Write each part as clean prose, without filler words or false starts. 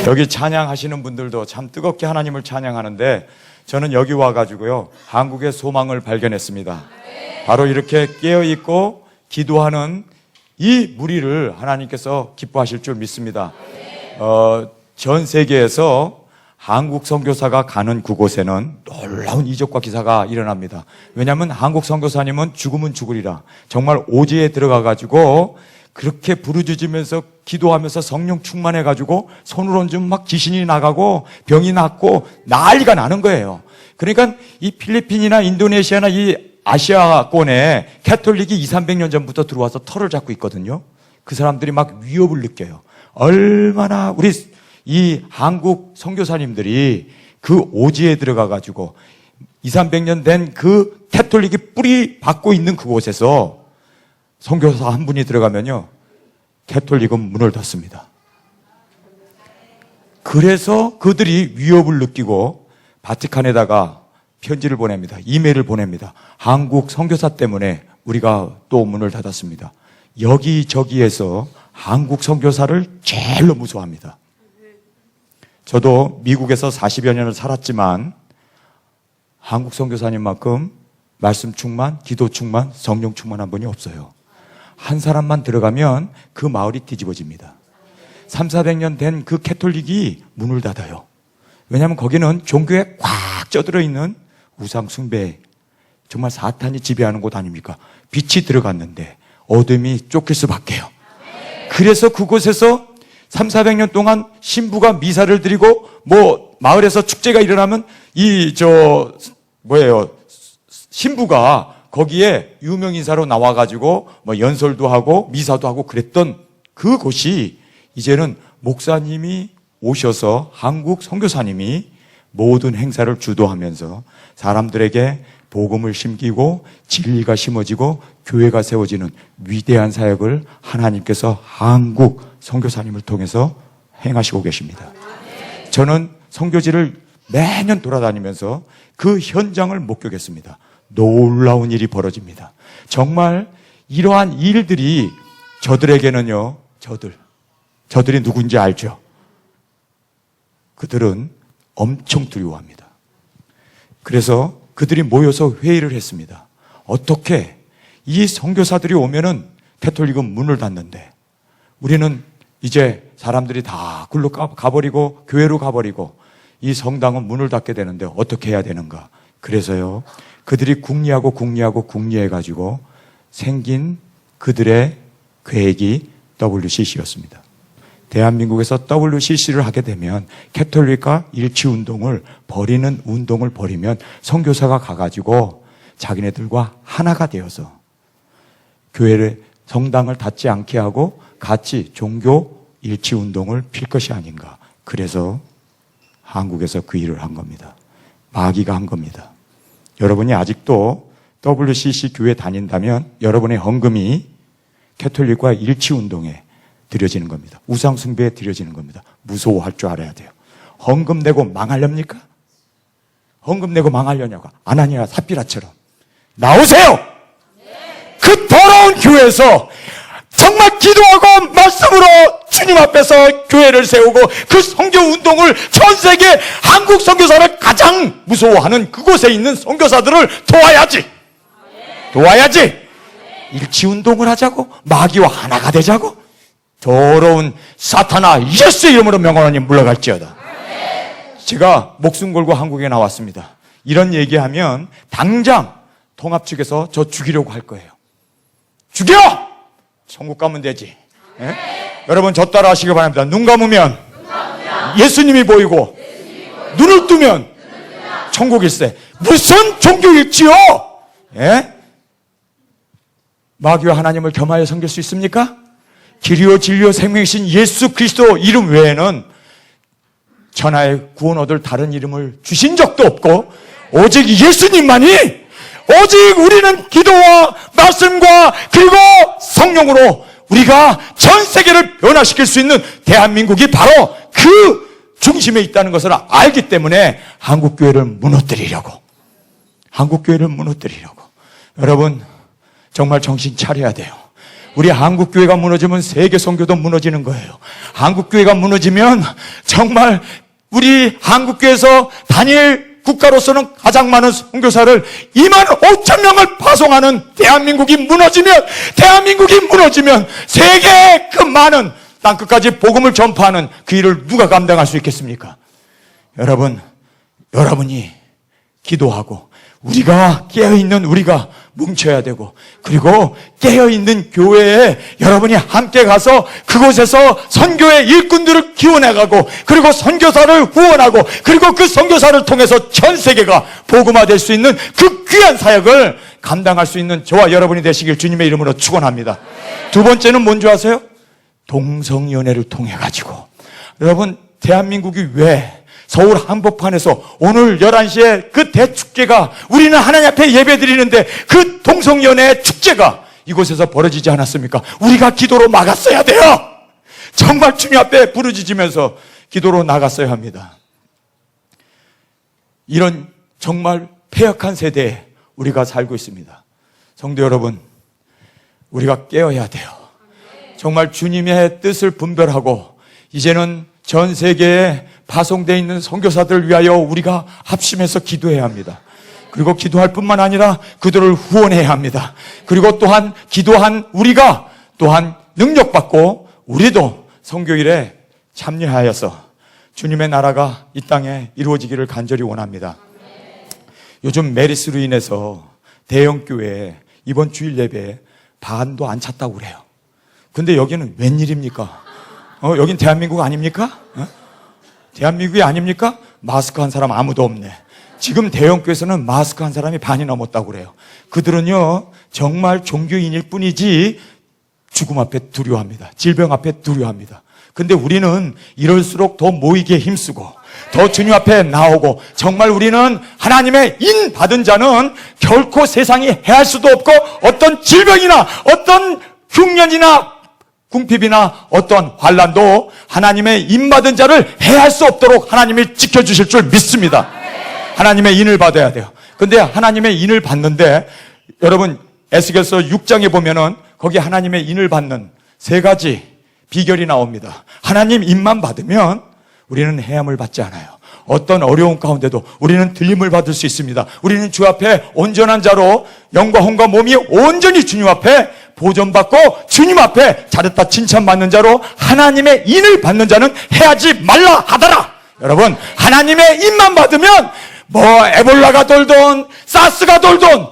여기 찬양하시는 분들도 참 뜨겁게 하나님을 찬양하는데 저는 여기 와가지고요 한국의 소망을 발견했습니다. 바로 이렇게 깨어있고 기도하는 이 무리를 하나님께서 기뻐하실 줄 믿습니다. 전 세계에서 한국 선교사가 가는 그곳에는 놀라운 이적과 기사가 일어납니다. 왜냐하면 한국 선교사님은 죽으면 죽으리라 정말 오지에 들어가가지고 그렇게 부르짖으면서 기도하면서 성령 충만해가지고 손을 얹으면 막 귀신이 나가고 병이 낫고 난리가 나는 거예요. 그러니까 이 필리핀이나 인도네시아나 이 아시아권에 캐톨릭이 200~300년 전부터 들어와서 털을 잡고 있거든요. 그 사람들이 막 위협을 느껴요. 얼마나 우리 이 한국 선교사님들이 그 오지에 들어가가지고 200~300년 된 그 캐톨릭이 뿌리 받고 있는 그곳에서 선교사 한 분이 들어가면요 캐톨릭은 문을 닫습니다. 그래서 그들이 위협을 느끼고 바티칸에다가 편지를 보냅니다. 이메일을 보냅니다. 한국 선교사 때문에 우리가 또 문을 닫았습니다. 여기저기에서 한국 선교사를 제일로 무서워합니다. 저도 미국에서 40여 년을 살았지만 한국 선교사님만큼 말씀 충만, 기도 충만, 성령 충만한 분이 없어요. 한 사람만 들어가면 그 마을이 뒤집어집니다. 300~400년 된 그 캐톨릭이 문을 닫아요. 왜냐하면 거기는 종교에 꽉 쪄들어 있는 우상 숭배, 정말 사탄이 지배하는 곳 아닙니까? 빛이 들어갔는데 어둠이 쫓길 수밖에요. 그래서 그곳에서 300~400년 동안 신부가 미사를 드리고 마을에서 축제가 일어나면 신부가 거기에 유명 인사로 나와가지고 연설도 하고 미사도 하고 그랬던 그곳이 이제는 목사님이 오셔서 한국 선교사님이 모든 행사를 주도하면서 사람들에게 복음을 심기고 진리가 심어지고 교회가 세워지는 위대한 사역을 하나님께서 한국 선교사님을 통해서 행하시고 계십니다. 저는 선교지를 매년 돌아다니면서 그 현장을 목격했습니다. 놀라운 일이 벌어집니다. 정말 이러한 일들이 저들에게는요, 저들이 누군지 알죠? 그들은 엄청 두려워합니다. 그래서 그들이 모여서 회의를 했습니다. 어떻게 이 선교사들이 오면은 캐톨릭은 문을 닫는데 우리는 이제 사람들이 다 굴로 가버리고 교회로 가버리고 이 성당은 문을 닫게 되는데 어떻게 해야 되는가? 그래서요 그들이 궁리해가지고 생긴 그들의 계획이 WCC였습니다. 대한민국에서 WCC를 하게 되면 캐톨릭과 일치운동을 버리는 운동을 벌이면 선교사가 가가지고 자기네들과 하나가 되어서 교회를 성당을 닫지 않게 하고 같이 종교 일치운동을 필 것이 아닌가. 그래서 한국에서 그 일을 한 겁니다. 마귀가 한 겁니다. 여러분이 아직도 WCC 교회 다닌다면 여러분의 헌금이 캐톨릭과 일치운동에 드려지는 겁니다. 우상숭배에 드려지는 겁니다. 무서워할 줄 알아야 돼요. 헌금 내고 망하렵니까? 헌금 내고 망하려냐고. 아나니아 삽비라처럼 나오세요! 그 더러운 교회에서 정말 기도하고 말씀으로 주님 앞에서 교회를 세우고 그 선교 운동을 전 세계 한국 선교사를 가장 무서워하는 그곳에 있는 선교사들을 도와야지. 일치운동을 하자고, 마귀와 하나가 되자고. 더러운 사탄아 예수 이름으로 명하노니 물러갈지어다. 제가 목숨 걸고 한국에 나왔습니다. 이런 얘기하면 당장 통합 측에서 저 죽이려고 할 거예요. 죽여! 천국 가면 되지. 예? 여러분 저 따라 하시기 바랍니다. 눈 감으면 예수님이 보이고 눈을 뜨면 천국일세. 무슨 종교일지요? 예? 마귀와 하나님을 겸하여 섬길 수 있습니까? 길이요 진리요 생명이신 예수 그리스도 이름 외에는 천하에 구원 얻을 다른 이름을 주신 적도 없고 오직 예수님만이, 오직 우리는 기도와 말씀과 그리고 성령으로 우리가 전 세계를 변화시킬 수 있는 대한민국이 바로 그 중심에 있다는 것을 알기 때문에 한국교회를 무너뜨리려고 여러분 정말 정신 차려야 돼요. 우리 한국교회가 무너지면 세계 선교도 무너지는 거예요. 한국교회가 무너지면 정말 우리 한국교회에서 단일 국가로서는 가장 많은 선교사를 2만 5천 명을 파송하는 대한민국이 무너지면 세계의 그 많은 땅끝까지 복음을 전파하는 그 일을 누가 감당할 수 있겠습니까? 여러분이 기도하고 우리가 깨어있는 우리가 뭉쳐야 되고, 그리고 깨어있는 교회에 여러분이 함께 가서 그곳에서 선교의 일꾼들을 기원해가고, 그리고 선교사를 후원하고, 그리고 그 선교사를 통해서 전 세계가 복음화될 수 있는 그 귀한 사역을 감당할 수 있는 저와 여러분이 되시길 주님의 이름으로 축원합니다. 두 번째는 뭔지 아세요? 동성연애를 통해 가지고, 여러분, 대한민국이 왜 서울 한복판에서 오늘 11시에 그 대축제가, 우리는 하나님 앞에 예배드리는데 그 동성연애 축제가 이곳에서 벌어지지 않았습니까? 우리가 기도로 막았어야 돼요. 정말 주님 앞에 부르짖으면서 기도로 나갔어야 합니다. 이런 정말 패역한 세대에 우리가 살고 있습니다. 성도 여러분, 우리가 깨어야 돼요. 정말 주님의 뜻을 분별하고 이제는 전 세계에 파송되어 있는 선교사들을 위하여 우리가 합심해서 기도해야 합니다. 그리고 기도할 뿐만 아니라 그들을 후원해야 합니다. 그리고 또한 기도한 우리가 또한 능력받고 우리도 선교일에 참여하여서 주님의 나라가 이 땅에 이루어지기를 간절히 원합니다. 요즘 메르스로 인해서 대형교회에 이번 주일 예배에 반도 안 찼다고 그래요. 근데 여기는 웬일입니까? 여긴 대한민국 아닙니까? 대한민국이 아닙니까? 마스크 한 사람 아무도 없네. 지금 대형교회에서는 마스크 한 사람이 반이 넘었다고 그래요. 그들은요, 정말 종교인일 뿐이지 죽음 앞에 두려워합니다. 질병 앞에 두려워합니다. 근데 우리는 이럴수록 더 모이기에 힘쓰고 더 주님 앞에 나오고, 정말 우리는 하나님의 인 받은 자는 결코 세상이 해할 수도 없고 어떤 질병이나 어떤 흉년이나 궁핍이나 어떤 환난도 하나님의 인받은 자를 해할 수 없도록 하나님이 지켜주실 줄 믿습니다. 하나님의 인을 받아야 돼요. 근데 하나님의 인을 받는데, 여러분 에스겔서 6장에 보면은 거기 하나님의 인을 받는 세 가지 비결이 나옵니다. 하나님 인만 받으면 우리는 해함을 받지 않아요. 어떤 어려운 가운데도 우리는 들림을 받을 수 있습니다. 우리는 주 앞에 온전한 자로 영과 혼과 몸이 온전히 주님 앞에 보존받고 주님 앞에 잘했다 칭찬받는 자로 하나님의 인을 받는 자는 해하지 말라 하더라. 여러분, 하나님의 인만 받으면 뭐 에볼라가 돌던 사스가 돌던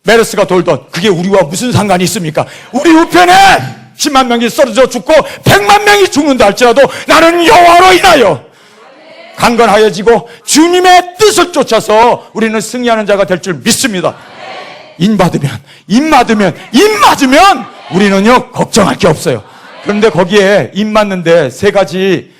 메르스가 돌던 그게 우리와 무슨 상관이 있습니까? 우리 우편에 10만 명이 쓰러져 죽고 100만 명이 죽는다 할지라도 나는 여호와로 인하여 강건하여지고 주님의 뜻을 쫓아서 우리는 승리하는 자가 될 줄 믿습니다. 인 맞으면 우리는요 걱정할 게 없어요. 그런데 거기에 인 맞는데 세 가지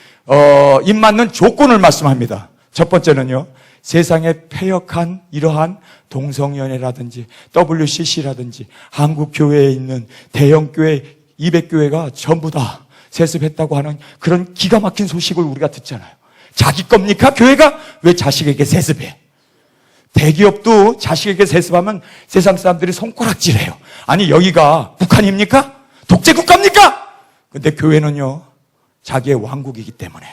인 맞는 조건을 말씀합니다. 첫 번째는요, 세상에 패역한 이러한 동성연애라든지 WCC라든지 한국 교회에 있는 대형 교회 200교회가 전부 다 세습했다고 하는 그런 기가 막힌 소식을 우리가 듣잖아요. 자기 겁니까? 교회가 왜 자식에게 세습해? 대기업도 자식에게 세습하면 세상 사람들이 손가락질해요. 아니 여기가 북한입니까? 독재국가입니까? 근데 교회는요 자기의 왕국이기 때문에,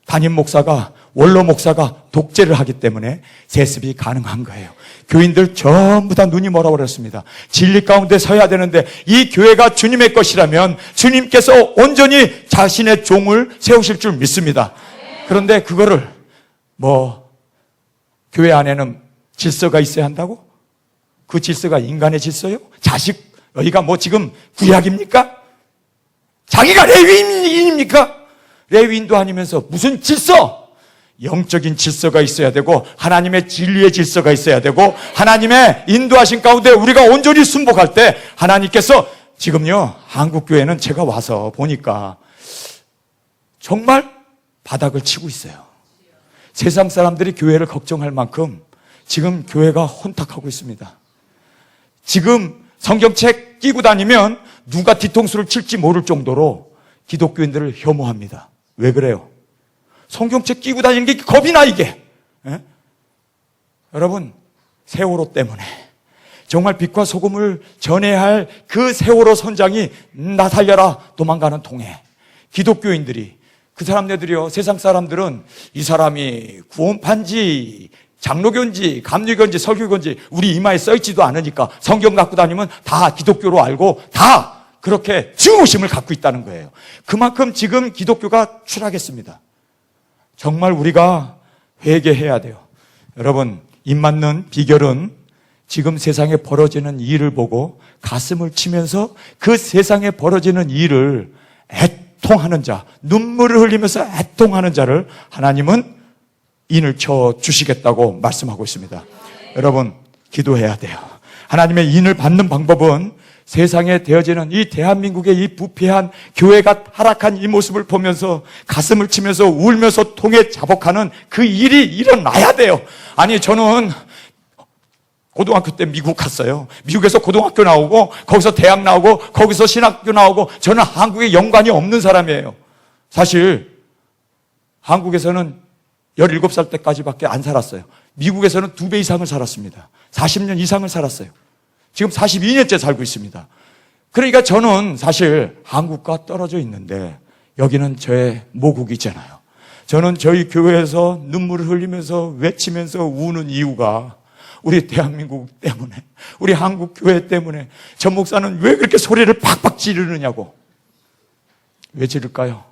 담임 목사가 원로 목사가 독재를 하기 때문에 세습이 가능한 거예요. 교인들 전부 다 눈이 멀어버렸습니다. 진리 가운데 서야 되는데 이 교회가 주님의 것이라면 주님께서 온전히 자신의 종을 세우실 줄 믿습니다. 그런데 그거를 교회 안에는 질서가 있어야 한다고? 그 질서가 인간의 질서요? 자식 여기가 지금 구약입니까? 자기가 레위인입니까? 레위인도 아니면서 무슨 질서? 영적인 질서가 있어야 되고 하나님의 진리의 질서가 있어야 되고 하나님의 인도하신 가운데 우리가 온전히 순복할 때 하나님께서 지금요 한국교회는 제가 와서 보니까 정말 바닥을 치고 있어요. 세상 사람들이 교회를 걱정할 만큼 지금 교회가 혼탁하고 있습니다. 지금 성경책 끼고 다니면 누가 뒤통수를 칠지 모를 정도로 기독교인들을 혐오합니다. 왜 그래요? 성경책 끼고 다니는 게 겁이 나 이게. 에? 여러분, 세월호 때문에 정말 빛과 소금을 전해야 할 그 세월호 선장이 나 살려라 도망가는 통에 기독교인들이 그 사람들이요, 세상 사람들은 이 사람이 구원파인지 장로교인지 감리교인지 설교교인지 우리 이마에 써있지도 않으니까 성경 갖고 다니면 다 기독교로 알고 다 그렇게 증오심을 갖고 있다는 거예요. 그만큼 지금 기독교가 추락했습니다. 정말 우리가 회개해야 돼요. 여러분, 입 맞는 비결은 지금 세상에 벌어지는 일을 보고 가슴을 치면서 그 세상에 벌어지는 일을 애통하는 자, 눈물을 흘리면서 애통하는 자를 하나님은 인을 쳐 주시겠다고 말씀하고 있습니다. 여러분, 기도해야 돼요. 하나님의 인을 받는 방법은 세상에 되어지는 이 대한민국의 이 부패한 교회가 타락한 이 모습을 보면서 가슴을 치면서 울면서 통에 자복하는 그 일이 일어나야 돼요. 아니, 저는 고등학교 때 미국 갔어요. 미국에서 고등학교 나오고 거기서 대학 나오고 거기서 신학교 나오고 저는 한국에 연관이 없는 사람이에요. 사실 한국에서는 17살 때까지밖에 안 살았어요. 미국에서는 2배 이상을 살았습니다. 40년 이상을 살았어요. 지금 42년째 살고 있습니다. 그러니까 저는 사실 한국과 떨어져 있는데 여기는 저의 모국이잖아요. 저는 저희 교회에서 눈물을 흘리면서 외치면서 우는 이유가 우리 대한민국 때문에, 우리 한국 교회 때문에. 전 목사는 왜 그렇게 소리를 팍팍 지르느냐고. 왜 지를까요?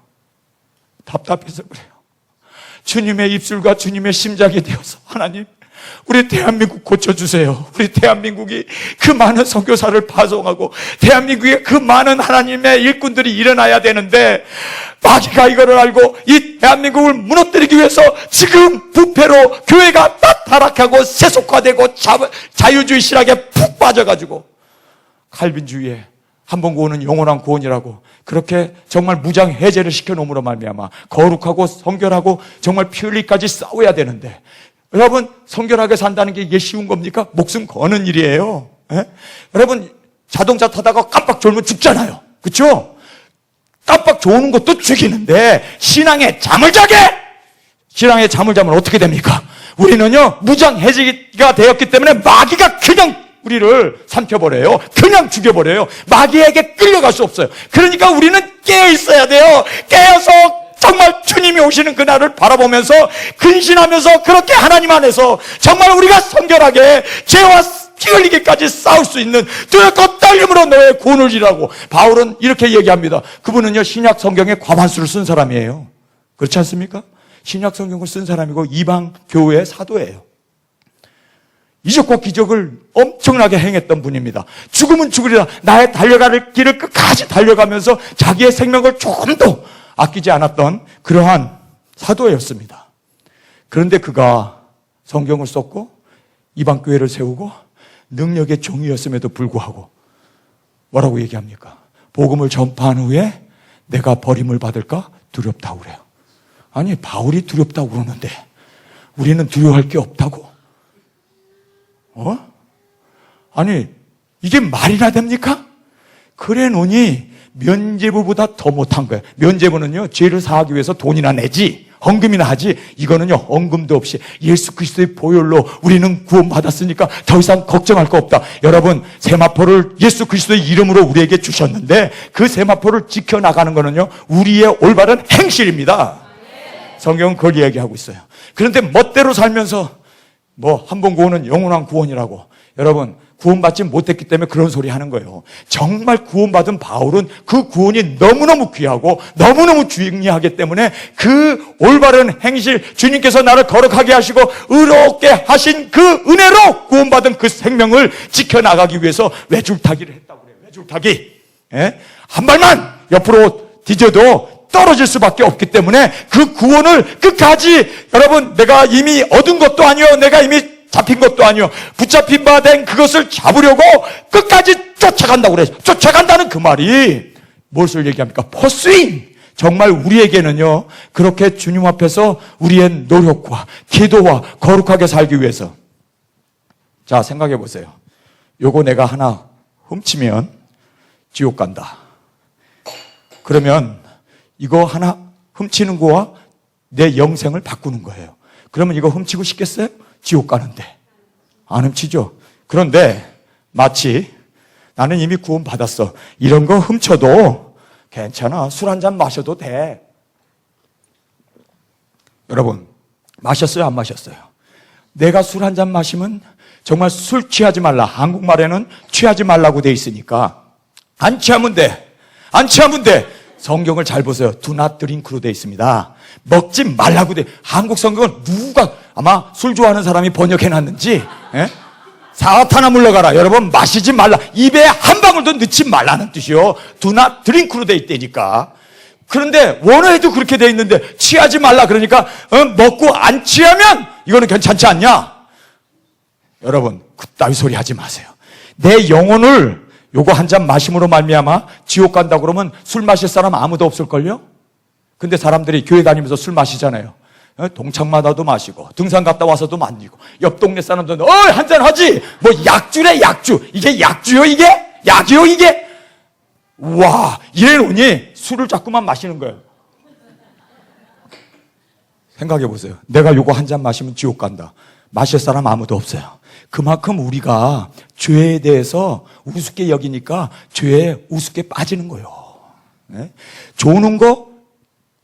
답답해서 그래요. 주님의 입술과 주님의 심장이 되어서 하나님, 우리 대한민국 고쳐주세요. 우리 대한민국이 그 많은 선교사를 파송하고 대한민국에 그 많은 하나님의 일꾼들이 일어나야 되는데 마귀가 이거를 알고 이 대한민국을 무너뜨리기 위해서 지금 부패로 교회가 다 타락하고 세속화되고 자유주의 실학에 푹 빠져가지고 칼빈주의에 한 번 구원은 영원한 구원이라고 그렇게 정말 무장 해제를 시켜놓음으로 말미암아 거룩하고 성결하고 정말 피 흘리기까지 싸워야 되는데, 여러분, 성결하게 산다는 게 이게 쉬운 겁니까? 목숨 거는 일이에요. 예? 여러분, 자동차 타다가 깜빡 졸면 죽잖아요. 그렇죠? 깜빡 조는 것도 죽이는데 신앙에 잠을 자게! 신앙에 잠을 자면 어떻게 됩니까? 우리는요, 무장 해제가 되었기 때문에 마귀가 그냥 우리를 삼켜버려요. 그냥 죽여버려요. 마귀에게 끌려갈 수 없어요. 그러니까 우리는 깨어 있어야 돼요. 깨어서 정말 주님이 오시는 그날을 바라보면서 근신하면서 그렇게 하나님 안에서 정말 우리가 성결하게 죄와 피 흘리기까지 싸울 수 있는 두렵고 떨림으로 너의 구원을 이라고 바울은 이렇게 얘기합니다. 그분은요, 신약 성경의 과반수를 쓴 사람이에요. 그렇지 않습니까? 신약 성경을 쓴 사람이고 이방 교회의 사도예요. 이적과 기적을 엄청나게 행했던 분입니다. 죽으면 죽으리라 나의 달려갈 길을 끝까지 달려가면서 자기의 생명을 조금도 아끼지 않았던 그러한 사도였습니다. 그런데 그가 성경을 썼고 이방 교회를 세우고 능력의 종이었음에도 불구하고 뭐라고 얘기합니까? 복음을 전파한 후에 내가 버림을 받을까 두렵다고 그래요. 아니, 바울이 두렵다고 그러는데 우리는 두려워할 게 없다고. 아니, 이게 말이나 됩니까? 그래 놓니 면죄부보다 더 못한 거예요. 면죄부는요, 죄를 사하기 위해서 돈이나 내지 헌금이나 하지, 이거는요, 헌금도 없이 예수 그리스도의 보혈로 우리는 구원받았으니까 더 이상 걱정할 거 없다. 여러분, 세마포를 예수 그리스도의 이름으로 우리에게 주셨는데 그 세마포를 지켜나가는 거는요, 우리의 올바른 행실입니다. 성경은 그걸 이야기하고 있어요. 그런데 멋대로 살면서 한 번 구원은 영원한 구원이라고. 여러분, 구원받지 못했기 때문에 그런 소리 하는 거예요. 정말 구원받은 바울은 그 구원이 너무너무 귀하고 너무너무 중요하기 때문에 그 올바른 행실, 주님께서 나를 거룩하게 하시고 의롭게 하신 그 은혜로 구원받은 그 생명을 지켜나가기 위해서 외줄타기를 했다고 그래요. 외줄타기. 예? 한 발만 옆으로 뒤져도 떨어질 수밖에 없기 때문에 그 구원을 끝까지, 여러분, 내가 이미 얻은 것도 아니요, 내가 이미 잡힌 것도 아니요, 붙잡힌 바 된 그것을 잡으려고 끝까지 쫓아간다고 그래요. 쫓아간다는 그 말이 무엇을 얘기합니까? 퍼스윙. 정말 우리에게는요, 그렇게 주님 앞에서 우리의 노력과 기도와 거룩하게 살기 위해서. 자, 생각해 보세요. 요거 내가 하나 훔치면 지옥 간다. 그러면 이거 하나 훔치는 거와 내 영생을 바꾸는 거예요. 그러면 이거 훔치고 싶겠어요? 지옥 가는데. 안 훔치죠. 그런데 마치 나는 이미 구원 받았어. 이런 거 훔쳐도 괜찮아. 술 한 잔 마셔도 돼. 여러분, 마셨어요? 안 마셨어요? 내가 술 한 잔 마시면 정말 술 취하지 말라. 한국말에는 취하지 말라고 돼 있으니까 안 취하면 돼. 안 취하면 돼. 성경을 잘 보세요. Do not drink로 돼 있습니다. 먹지 말라고 돼. 한국 성경은 누가 아마 술 좋아하는 사람이 번역해놨는지 사탄아 물러가라. 여러분 마시지 말라. 입에 한 방울도 넣지 말라는 뜻이요. Do not drink로 돼 있다니까. 그런데 원어에도 그렇게 돼 있는데 취하지 말라 그러니까 먹고 안 취하면 이거는 괜찮지 않냐? 여러분 그따위 소리 하지 마세요. 내 영혼을 요거 한 잔 마심으로 말미암아 지옥 간다 그러면 술 마실 사람 아무도 없을걸요? 근데 사람들이 교회 다니면서 술 마시잖아요. 동창마다도 마시고 등산 갔다 와서도 마시고 옆 동네 사람들은 한 잔 하지. 뭐 약주래 약주. 이게 약주요 이게? 약이요 이게? 와 이래놓으니 술을 자꾸만 마시는 거예요. 생각해 보세요. 내가 요거 한 잔 마시면 지옥 간다. 마실 사람 아무도 없어요. 그만큼 우리가 죄에 대해서 우습게 여기니까 죄에 우습게 빠지는 거예요. 네? 조는 거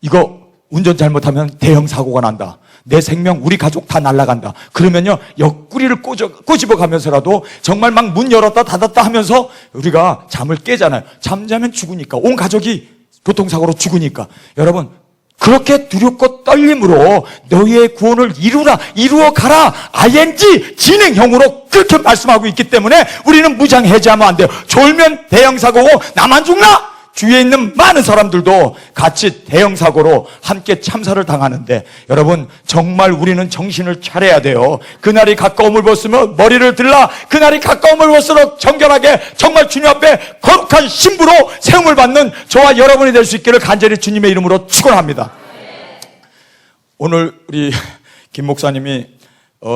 이거 운전 잘못하면 대형 사고가 난다. 내 생명 우리 가족 다 날아간다. 그러면요 옆구리를 꼬집어 가면서라도 정말 막 문 열었다 닫았다 하면서 우리가 잠을 깨잖아요. 잠자면 죽으니까 온 가족이 교통사고로 죽으니까 여러분 그렇게 두렵고 떨림으로 너희의 구원을 이루어 가라. ing 진행형으로 그렇게 말씀하고 있기 때문에 우리는 무장해제하면 안 돼요. 졸면 대형 사고고 나만 죽나? 주위에 있는 많은 사람들도 같이 대형 사고로 함께 참사를 당하는데 여러분 정말 우리는 정신을 차려야 돼요. 그날이 가까움을 볼수록 머리를 들라. 그날이 가까움을 볼수록 정결하게 정말 주님 앞에 거룩한 신부로 세움을 받는 저와 여러분이 될 수 있기를 간절히 주님의 이름으로 축원합니다. 오늘 우리 김 목사님이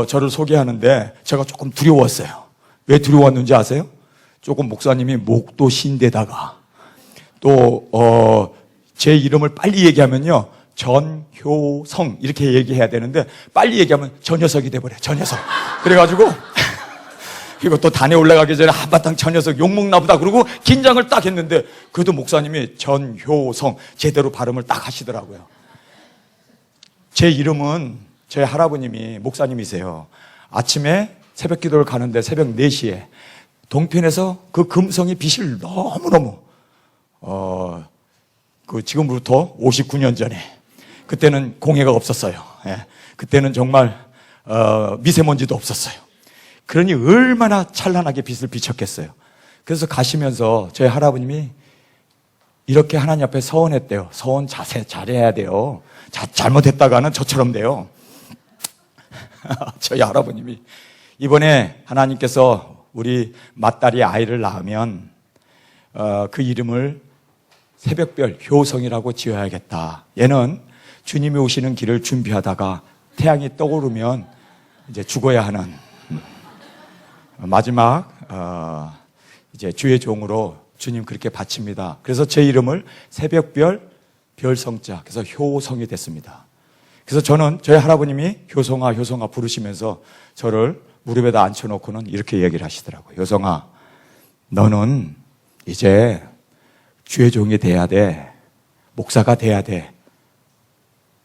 저를 소개하는데 제가 조금 두려웠어요. 왜 두려웠는지 아세요? 조금 목사님이 목도 신데다가 또 제 이름을 빨리 얘기하면요 전효성 이렇게 얘기해야 되는데 빨리 얘기하면 저 녀석이 돼버려요. 저 녀석. 그래가지고 그리고 또 단에 올라가기 전에 한바탕 저 녀석 욕먹나 보다 그러고 긴장을 딱 했는데 그래도 목사님이 전효성 제대로 발음을 딱 하시더라고요. 제 이름은 제 할아버님이 목사님이세요. 아침에 새벽 기도를 가는데 새벽 4시에 동편에서 그 금성이 빛을 너무너무 지금부터 59년 전에 그때는 공해가 없었어요. 예. 그때는 정말 미세먼지도 없었어요. 그러니 얼마나 찬란하게 빛을 비쳤겠어요. 그래서 가시면서 저희 할아버님이 이렇게 하나님 앞에 서원했대요. 서원 자세 잘해야 돼요. 잘못했다가는 저처럼 돼요. 저희 할아버님이 이번에 하나님께서 우리 맏딸이 아이를 낳으면 그 이름을 새벽별 효성이라고 지어야겠다. 얘는 주님이 오시는 길을 준비하다가 태양이 떠오르면 이제 죽어야 하는 마지막 이제 주의 종으로 주님 그렇게 바칩니다. 그래서 제 이름을 새벽별 별성자 그래서 효성이 됐습니다. 그래서 저는 저희 할아버님이 효성아 효성아 부르시면서 저를 무릎에다 앉혀놓고는 이렇게 얘기를 하시더라고요. 효성아 너는 이제 주의 종이 돼야 돼. 목사가 돼야 돼.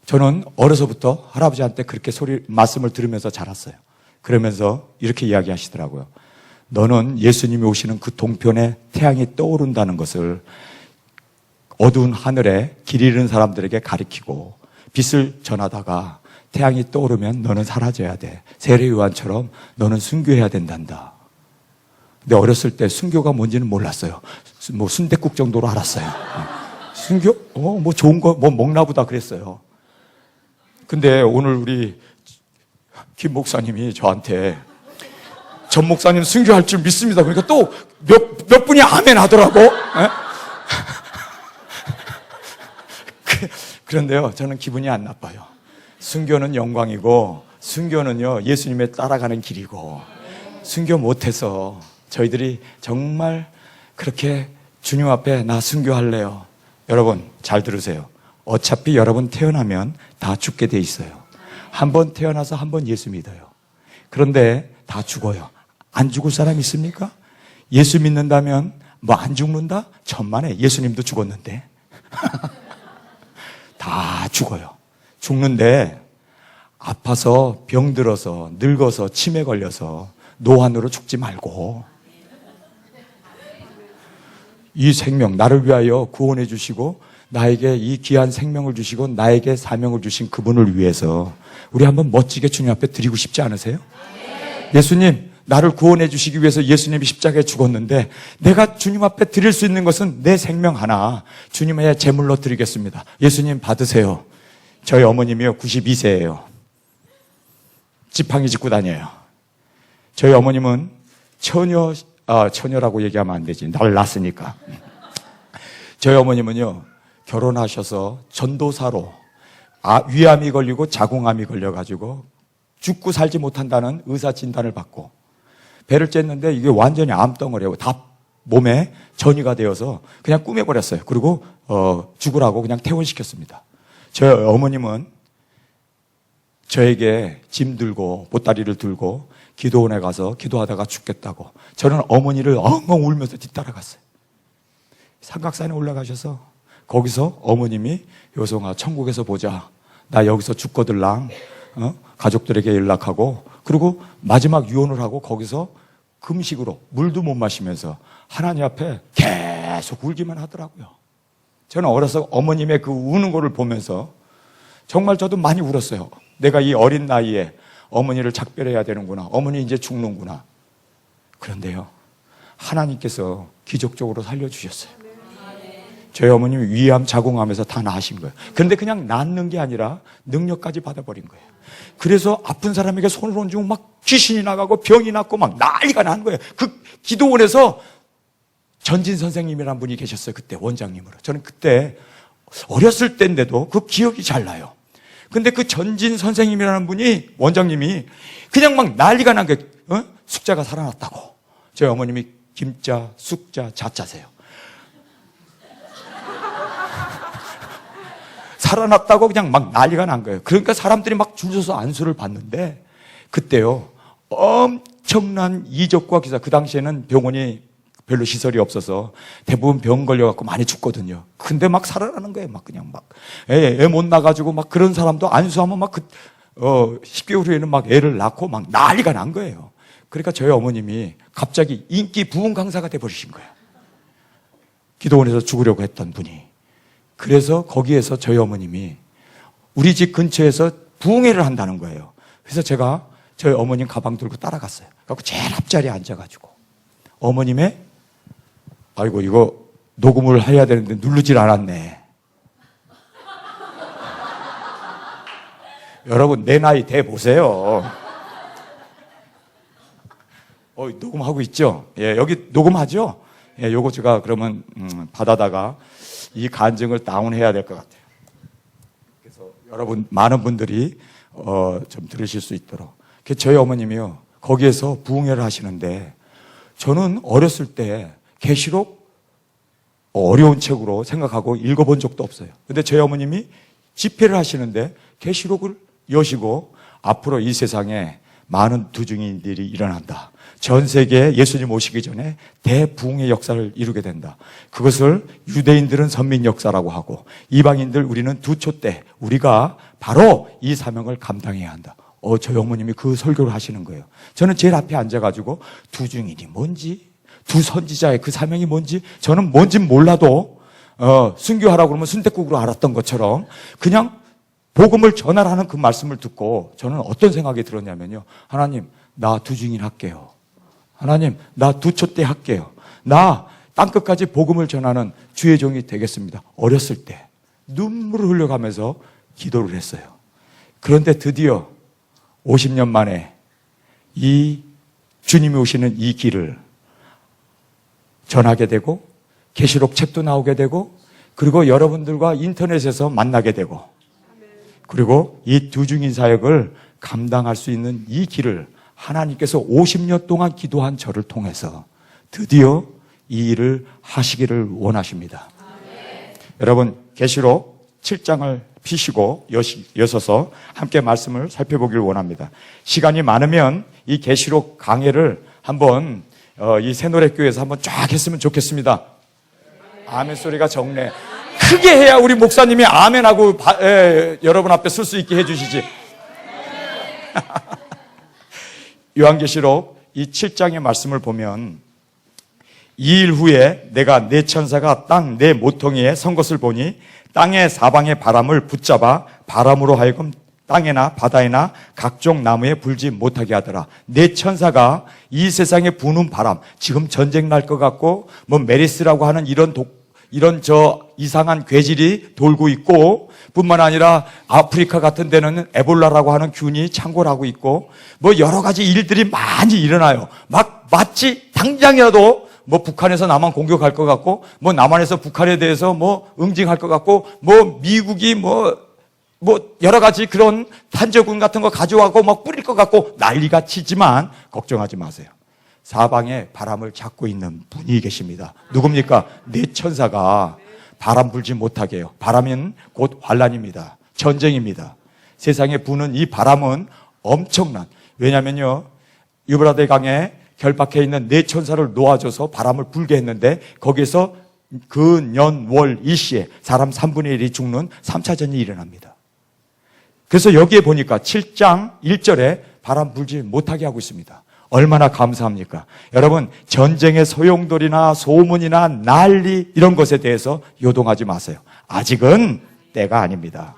저는 어려서부터 할아버지한테 그렇게 말씀을 들으면서 자랐어요. 그러면서 이렇게 이야기하시더라고요. 너는 예수님이 오시는 그 동편에 태양이 떠오른다는 것을 어두운 하늘에 길 잃은 사람들에게 가리키고 빛을 전하다가 태양이 떠오르면 너는 사라져야 돼. 세례 요한처럼 너는 순교해야 된단다. 근데 어렸을 때 순교가 뭔지는 몰랐어요. 뭐 순댓국 정도로 알았어요. 순교? 뭐 좋은 거 뭐 먹나 보다 그랬어요. 근데 오늘 우리 김 목사님이 저한테 전 목사님 순교할 줄 믿습니다. 그러니까 또 몇 분이 아멘 하더라고. 그런데요, 저는 기분이 안 나빠요. 순교는 영광이고, 순교는요, 예수님의 따라가는 길이고, 순교 못해서 저희들이 정말 그렇게 주님 앞에 나 순교할래요. 여러분, 잘 들으세요. 어차피 여러분 태어나면 다 죽게 돼 있어요. 한 번 태어나서 한 번 예수 믿어요. 그런데 다 죽어요. 안 죽을 사람 있습니까? 예수 믿는다면 뭐 안 죽는다? 천만에 예수님도 죽었는데. 다 죽어요. 죽는데 아파서 병들어서 늙어서 치매 걸려서 노안으로 죽지 말고 이 생명 나를 위하여 구원해 주시고 나에게 이 귀한 생명을 주시고 나에게 사명을 주신 그분을 위해서 우리 한번 멋지게 주님 앞에 드리고 싶지 않으세요? 예수님, 나를 구원해 주시기 위해서 예수님이 십자가에 죽었는데 내가 주님 앞에 드릴 수 있는 것은 내 생명 하나 주님의 제물로 드리겠습니다. 예수님 받으세요. 저희 어머님이요 92세예요. 지팡이 짚고 다녀요. 저희 어머님은 처녀라고 얘기하면 안 되지. 날 낳았으니까. 저희 어머님은요 결혼하셔서 전도사로 위암이 걸리고 자궁암이 걸려가지고 죽고 살지 못한다는 의사 진단을 받고 배를 쬐는데 이게 완전히 암덩어리고 다 몸에 전이가 되어서 그냥 꾸며버렸어요. 그리고 죽으라고 그냥 퇴원시켰습니다. 저희 어머님은 저에게 짐 들고 보따리를 들고 기도원에 가서 기도하다가 죽겠다고 저는 어머니를 엉엉 울면서 뒤따라갔어요. 삼각산에 올라가셔서 거기서 어머님이 여성아 천국에서 보자. 나 여기서 죽거들랑 가족들에게 연락하고 그리고 마지막 유언을 하고 거기서 금식으로 물도 못 마시면서 하나님 앞에 계속 울기만 하더라고요. 저는 어려서 어머님의 그 우는 거를 보면서 정말 저도 많이 울었어요. 내가 이 어린 나이에 어머니를 작별해야 되는구나. 어머니 이제 죽는구나. 그런데요 하나님께서 기적적으로 살려주셨어요. 저희 어머님이 위암, 자궁암에서 다 나으신 거예요. 그런데 그냥 낫는 게 아니라 능력까지 받아버린 거예요. 그래서 아픈 사람에게 손을 얹으면 막 귀신이 나가고 병이 났고 막 난리가 나는 거예요. 그 기도원에서 전진 선생님이라는 분이 계셨어요. 그때 원장님으로. 저는 그때 어렸을 때인데도 그 기억이 잘 나요. 근데 그 전진 선생님이라는 분이 원장님이 그냥 막 난리가 난 거예요. 숙자가 살아났다고. 저희 어머님이 김자, 숙자, 자자세요. 살아났다고 그냥 막 난리가 난 거예요. 그러니까 사람들이 막 줄 서서 안수를 받는데 그때요 엄청난 이적과 기사. 그 당시에는 병원이 별로 시설이 없어서 대부분 병 걸려갖고 많이 죽거든요. 근데 막 살아나는 거예요. 막 그냥 막 애 못 나가지고 막 그런 사람도 안수하면 막 10개월 후에는 막 애를 낳고 막 난리가 난 거예요. 그러니까 저희 어머님이 갑자기 인기 부흥 강사가 돼버리신 거예요. 기도원에서 죽으려고 했던 분이. 그래서 거기에서 저희 어머님이 우리 집 근처에서 부흥회를 한다는 거예요. 그래서 제가 저희 어머님 가방 들고 따라갔어요. 그래서 제일 앞자리에 앉아가지고 어머님의 아이고 이거 녹음을 해야 되는데 누르질 않았네. 여러분 내 나이 대 보세요. 녹음하고 있죠? 예, 여기 녹음하죠? 예, 요거 제가 그러면 받아다가 이 간증을 다운해야 될 것 같아요. 그래서 여러분 많은 분들이 좀 들으실 수 있도록. 저희 어머님이요 거기에서 부흥회를 하시는데 저는 어렸을 때 계시록 어려운 책으로 생각하고 읽어본 적도 없어요. 근데 저희 어머님이 집회를 하시는데 계시록을 여시고 앞으로 이 세상에 많은 두중인들이 일어난다. 전 세계에 예수님 오시기 전에 대부흥의 역사를 이루게 된다. 그것을 유대인들은 선민 역사라고 하고 이방인들 우리는 두초때 우리가 바로 이 사명을 감당해야 한다. 저희 어머님이 그 설교를 하시는 거예요. 저는 제일 앞에 앉아가지고 두중인이 뭔지 두 선지자의 그 사명이 뭔지 저는 뭔진 몰라도 순교하라고 그러면 순댓국으로 알았던 것처럼 그냥 복음을 전하라는 그 말씀을 듣고 저는 어떤 생각이 들었냐면요. 하나님 나 두중인 할게요. 하나님 나 두초때 할게요. 나 땅끝까지 복음을 전하는 주의 종이 되겠습니다. 어렸을 때 눈물을 흘려가면서 기도를 했어요. 그런데 드디어 50년 만에 이 주님이 오시는 이 길을 전하게 되고 계시록 책도 나오게 되고 그리고 여러분들과 인터넷에서 만나게 되고 그리고 이 두중인 사역을 감당할 수 있는 이 길을 하나님께서 50년 동안 기도한 저를 통해서 드디어 이 일을 하시기를 원하십니다. 여러분 계시록 7장을 피시고 여서서 함께 말씀을 살펴보기를 원합니다. 시간이 많으면 이 계시록 강해를 한번 이 새노래교회에서 한번 쫙 했으면 좋겠습니다. 아멘 소리가 적네. 크게 해야 우리 목사님이 아멘하고 여러분 앞에 설 수 있게 해주시지. 요한계시록 이 7장의 말씀을 보면 2일 후에 내가 내 천사가 땅 내 모퉁이에 선 것을 보니 땅의 사방의 바람을 붙잡아 바람으로 하여금 땅에나 바다에나 각종 나무에 불지 못하게 하더라. 내 천사가 이 세상에 부는 바람, 지금 전쟁 날 것 같고 뭐 메리스라고 하는 이런 이상한 괴질이 돌고 있고, 뿐만 아니라 아프리카 같은 데는 에볼라라고 하는 균이 창궐하고 있고, 뭐 여러 가지 일들이 많이 일어나요. 마치 당장이라도 뭐 북한에서 남한 공격할 것 같고, 뭐 남한에서 북한에 대해서 뭐 응징할 것 같고, 뭐 미국이 뭐 여러 가지 그런 탄저군 같은 거 가져와고 막 뿌릴 것 같고 난리가 치지만 걱정하지 마세요. 사방에 바람을 잡고 있는 분이 계십니다. 누굽니까? 내 천사가 바람 불지 못하게 해요. 바람은 곧 환란입니다. 전쟁입니다. 세상에 부는 이 바람은 엄청난, 왜냐면요, 유브라데 강에 결박해 있는 네 천사를 놓아줘서 바람을 불게 했는데 거기에서 그 년, 월, 일시에 사람 3분의 1이 죽는 3차전이 일어납니다. 그래서 여기에 보니까 7장 1절에 바람 불지 못하게 하고 있습니다. 얼마나 감사합니까? 여러분, 전쟁의 소용돌이나 소문이나 난리 이런 것에 대해서 요동하지 마세요. 아직은 때가 아닙니다.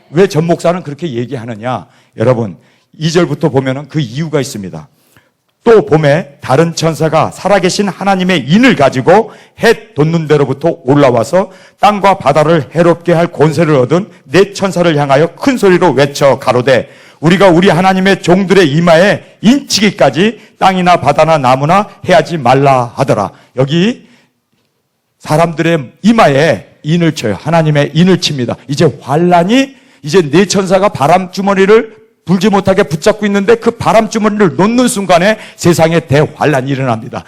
왜 전 목사는 그렇게 얘기하느냐? 여러분, 2절부터 보면은 그 이유가 있습니다. 또 봄에 다른 천사가 살아계신 하나님의 인을 가지고 해 돋는 데로부터 올라와서 땅과 바다를 해롭게 할 권세를 얻은 네 천사를 향하여 큰 소리로 외쳐 가로되 우리가 우리 하나님의 종들의 이마에 인치기까지 땅이나 바다나 나무나 해하지 말라 하더라. 여기 사람들의 이마에 인을 쳐요. 하나님의 인을 칩니다. 이제 환란이, 이제 네 천사가 바람 주머니를 불지 못하게 붙잡고 있는데 그 바람 주머니를 놓는 순간에 세상에 대환란이 일어납니다.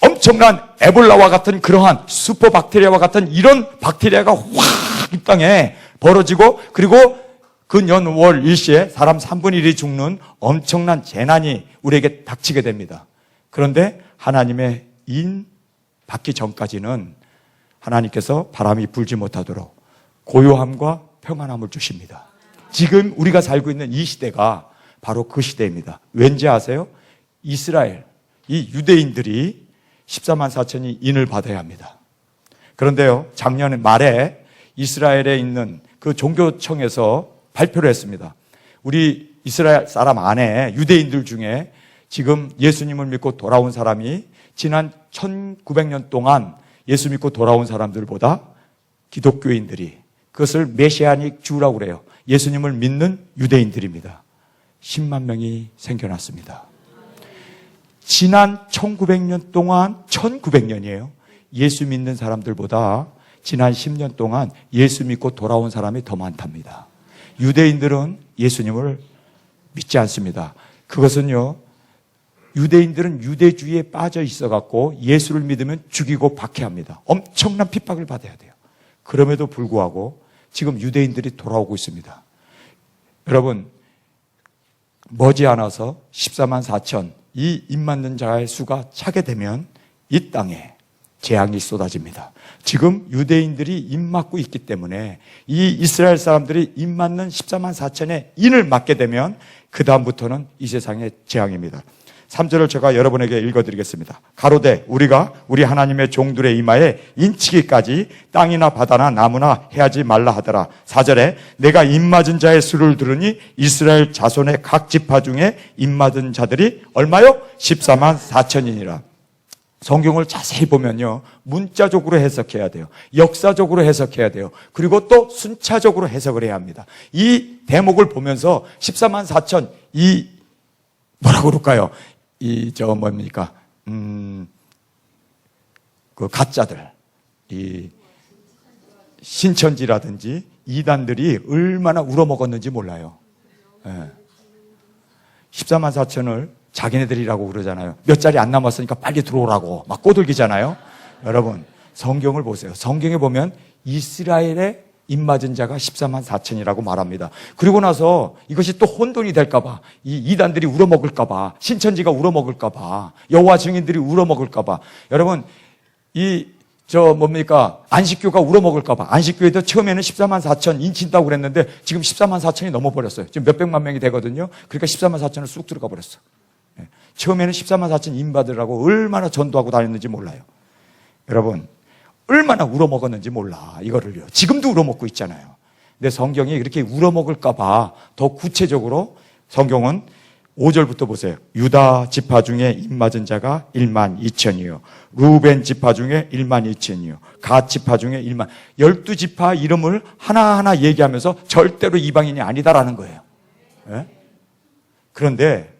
엄청난 에볼라와 같은 그러한 슈퍼박테리아와 같은 이런 박테리아가 확 이 땅에 벌어지고, 그리고 그 년, 월, 일시에 사람 3분의 1이 죽는 엄청난 재난이 우리에게 닥치게 됩니다. 그런데 하나님의 인 받기 전까지는 하나님께서 바람이 불지 못하도록 고요함과 평안함을 주십니다. 지금 우리가 살고 있는 이 시대가 바로 그 시대입니다. 왠지 아세요? 이스라엘, 이 유대인들이 14만 4천이 인을 받아야 합니다. 그런데요, 작년 말에 이스라엘에 있는 그 종교청에서 발표를 했습니다. 우리 이스라엘 사람 안에 유대인들 중에 지금 예수님을 믿고 돌아온 사람이 지난 1900년 동안 예수 믿고 돌아온 사람들보다 기독교인들이, 그것을 메시아닉 주라고 그래요. 예수님을 믿는 유대인들입니다. 10만 명이 생겨났습니다. 지난 1900년 동안, 1900년이에요. 예수 믿는 사람들보다 지난 10년 동안 예수 믿고 돌아온 사람이 더 많답니다. 유대인들은 예수님을 믿지 않습니다. 그것은요, 유대인들은 유대주의에 빠져 있어갖고 예수를 믿으면 죽이고 박해합니다. 엄청난 핍박을 받아야 돼요. 그럼에도 불구하고 지금 유대인들이 돌아오고 있습니다. 여러분, 머지않아서 14만 4천 이 입맞는 자의 수가 차게 되면 이 땅에 재앙이 쏟아집니다. 지금 유대인들이 입맞고 있기 때문에 이 이스라엘 사람들이 입맞는 14만 4천의 인을 맞게 되면 그 다음부터는 이 세상의 재앙입니다. 3절을 제가 여러분에게 읽어드리겠습니다. 가로되 우리가 우리 하나님의 종들의 이마에 인치기까지 땅이나 바다나 나무나 해하지 말라 하더라. 4절에 내가 입맞은 자의 수를 들으니 이스라엘 자손의 각 지파 중에 입맞은 자들이 얼마요? 14만 4천이니라. 성경을 자세히 보면요, 문자적으로 해석해야 돼요. 역사적으로 해석해야 돼요. 그리고 또 순차적으로 해석을 해야 합니다. 이 대목을 보면서 14만 4천, 이 뭐라고 그럴까요? 뭡니까? 그 가짜들, 이 신천지라든지 이단들이 얼마나 울어먹었는지 몰라요. 14만 4천을 자기네들이라고 그러잖아요. 몇 자리 안 남았으니까 빨리 들어오라고 막 꼬들기잖아요. 여러분, 성경을 보세요. 성경에 보면 이스라엘의 입맞은 자가 14만 4천이라고 말합니다. 그리고 나서 이것이 또 혼돈이 될까봐, 이 이단들이 울어먹을까봐, 신천지가 울어먹을까봐, 여호와 증인들이 울어먹을까봐, 여러분, 안식교가 울어먹을까봐, 안식교에도 처음에는 14만 4천 인친다고 그랬는데 지금 14만 4천이 넘어버렸어요. 지금 몇백만 명이 되거든요. 그러니까 14만 4천을 쑥 들어가 버렸어. 처음에는 14만 4천 인받으라고 얼마나 전도하고 다녔는지 몰라요. 여러분, 얼마나 울어먹었는지 몰라, 이거를요. 지금도 울어먹고 있잖아요. 근데 성경이 이렇게 울어먹을까봐 더 구체적으로 성경은 5절부터 보세요. 유다 지파 중에 입맞은 자가 1만 2천이요. 루벤 지파 중에 1만 2천이요. 갓 지파 중에 1만. 12지파 이름을 하나하나 얘기하면서 절대로 이방인이 아니다라는 거예요. 네? 그런데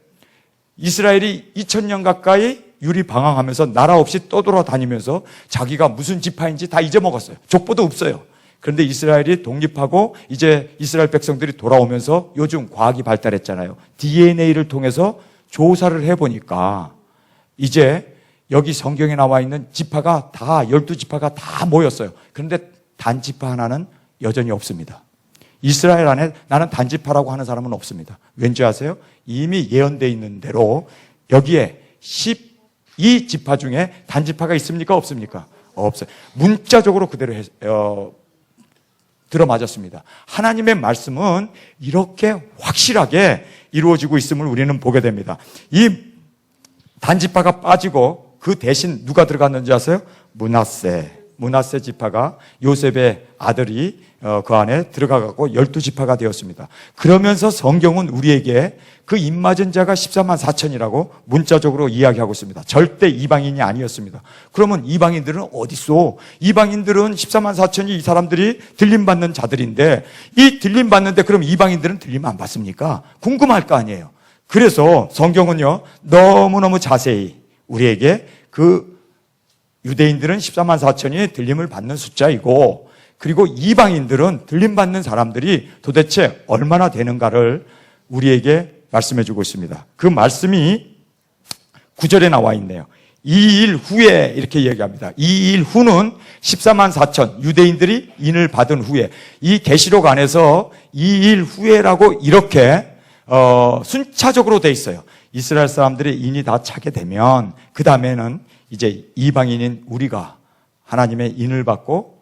이스라엘이 2000년 가까이 유리방황하면서 나라 없이 떠돌아다니면서 자기가 무슨 지파인지 다 잊어먹었어요. 족보도 없어요. 그런데 이스라엘이 독립하고 이제 이스라엘 백성들이 돌아오면서 요즘 과학이 발달했잖아요. DNA를 통해서 조사를 해보니까 이제 여기 성경에 나와 있는 지파가 다 12지파가 다 모였어요. 그런데 단지파 하나는 여전히 없습니다. 이스라엘 안에 나는 단지파라고 하는 사람은 없습니다. 왠지 아세요? 이미 예언되어 있는 대로 여기에 12지파 중에 단지파가 있습니까? 없습니까? 없어요. 문자적으로 그대로 들어맞았습니다. 하나님의 말씀은 이렇게 확실하게 이루어지고 있음을 우리는 보게 됩니다. 이 단지파가 빠지고 그 대신 누가 들어갔는지 아세요? 므낫세 지파가 요셉의 아들이 그 안에 들어가고 12지파가 되었습니다. 그러면서 성경은 우리에게 그 입맞은 자가 14만 4천이라고 문자적으로 이야기하고 있습니다. 절대 이방인이 아니었습니다. 그러면 이방인들은 어디 있어? 이방인들은 14만 4천이 이 사람들이 들림받는 자들인데, 이 들림받는데 그럼 이방인들은 들림 안 받습니까? 궁금할 거 아니에요. 그래서 성경은요, 너무너무 자세히 우리에게 그 유대인들은 14만 4천이 들림을 받는 숫자이고, 그리고 이방인들은 들림받는 사람들이 도대체 얼마나 되는가를 우리에게 말씀해 주고 있습니다. 그 말씀이 9절에 나와 있네요. 2일 후에 이렇게 얘기합니다. 2일 후는 14만 4천 유대인들이 인을 받은 후에, 이 계시록 안에서 2일 후에라고 이렇게 순차적으로 돼 있어요. 이스라엘 사람들이 인이 다 차게 되면 그 다음에는 이제 이방인인 우리가 하나님의 인을 받고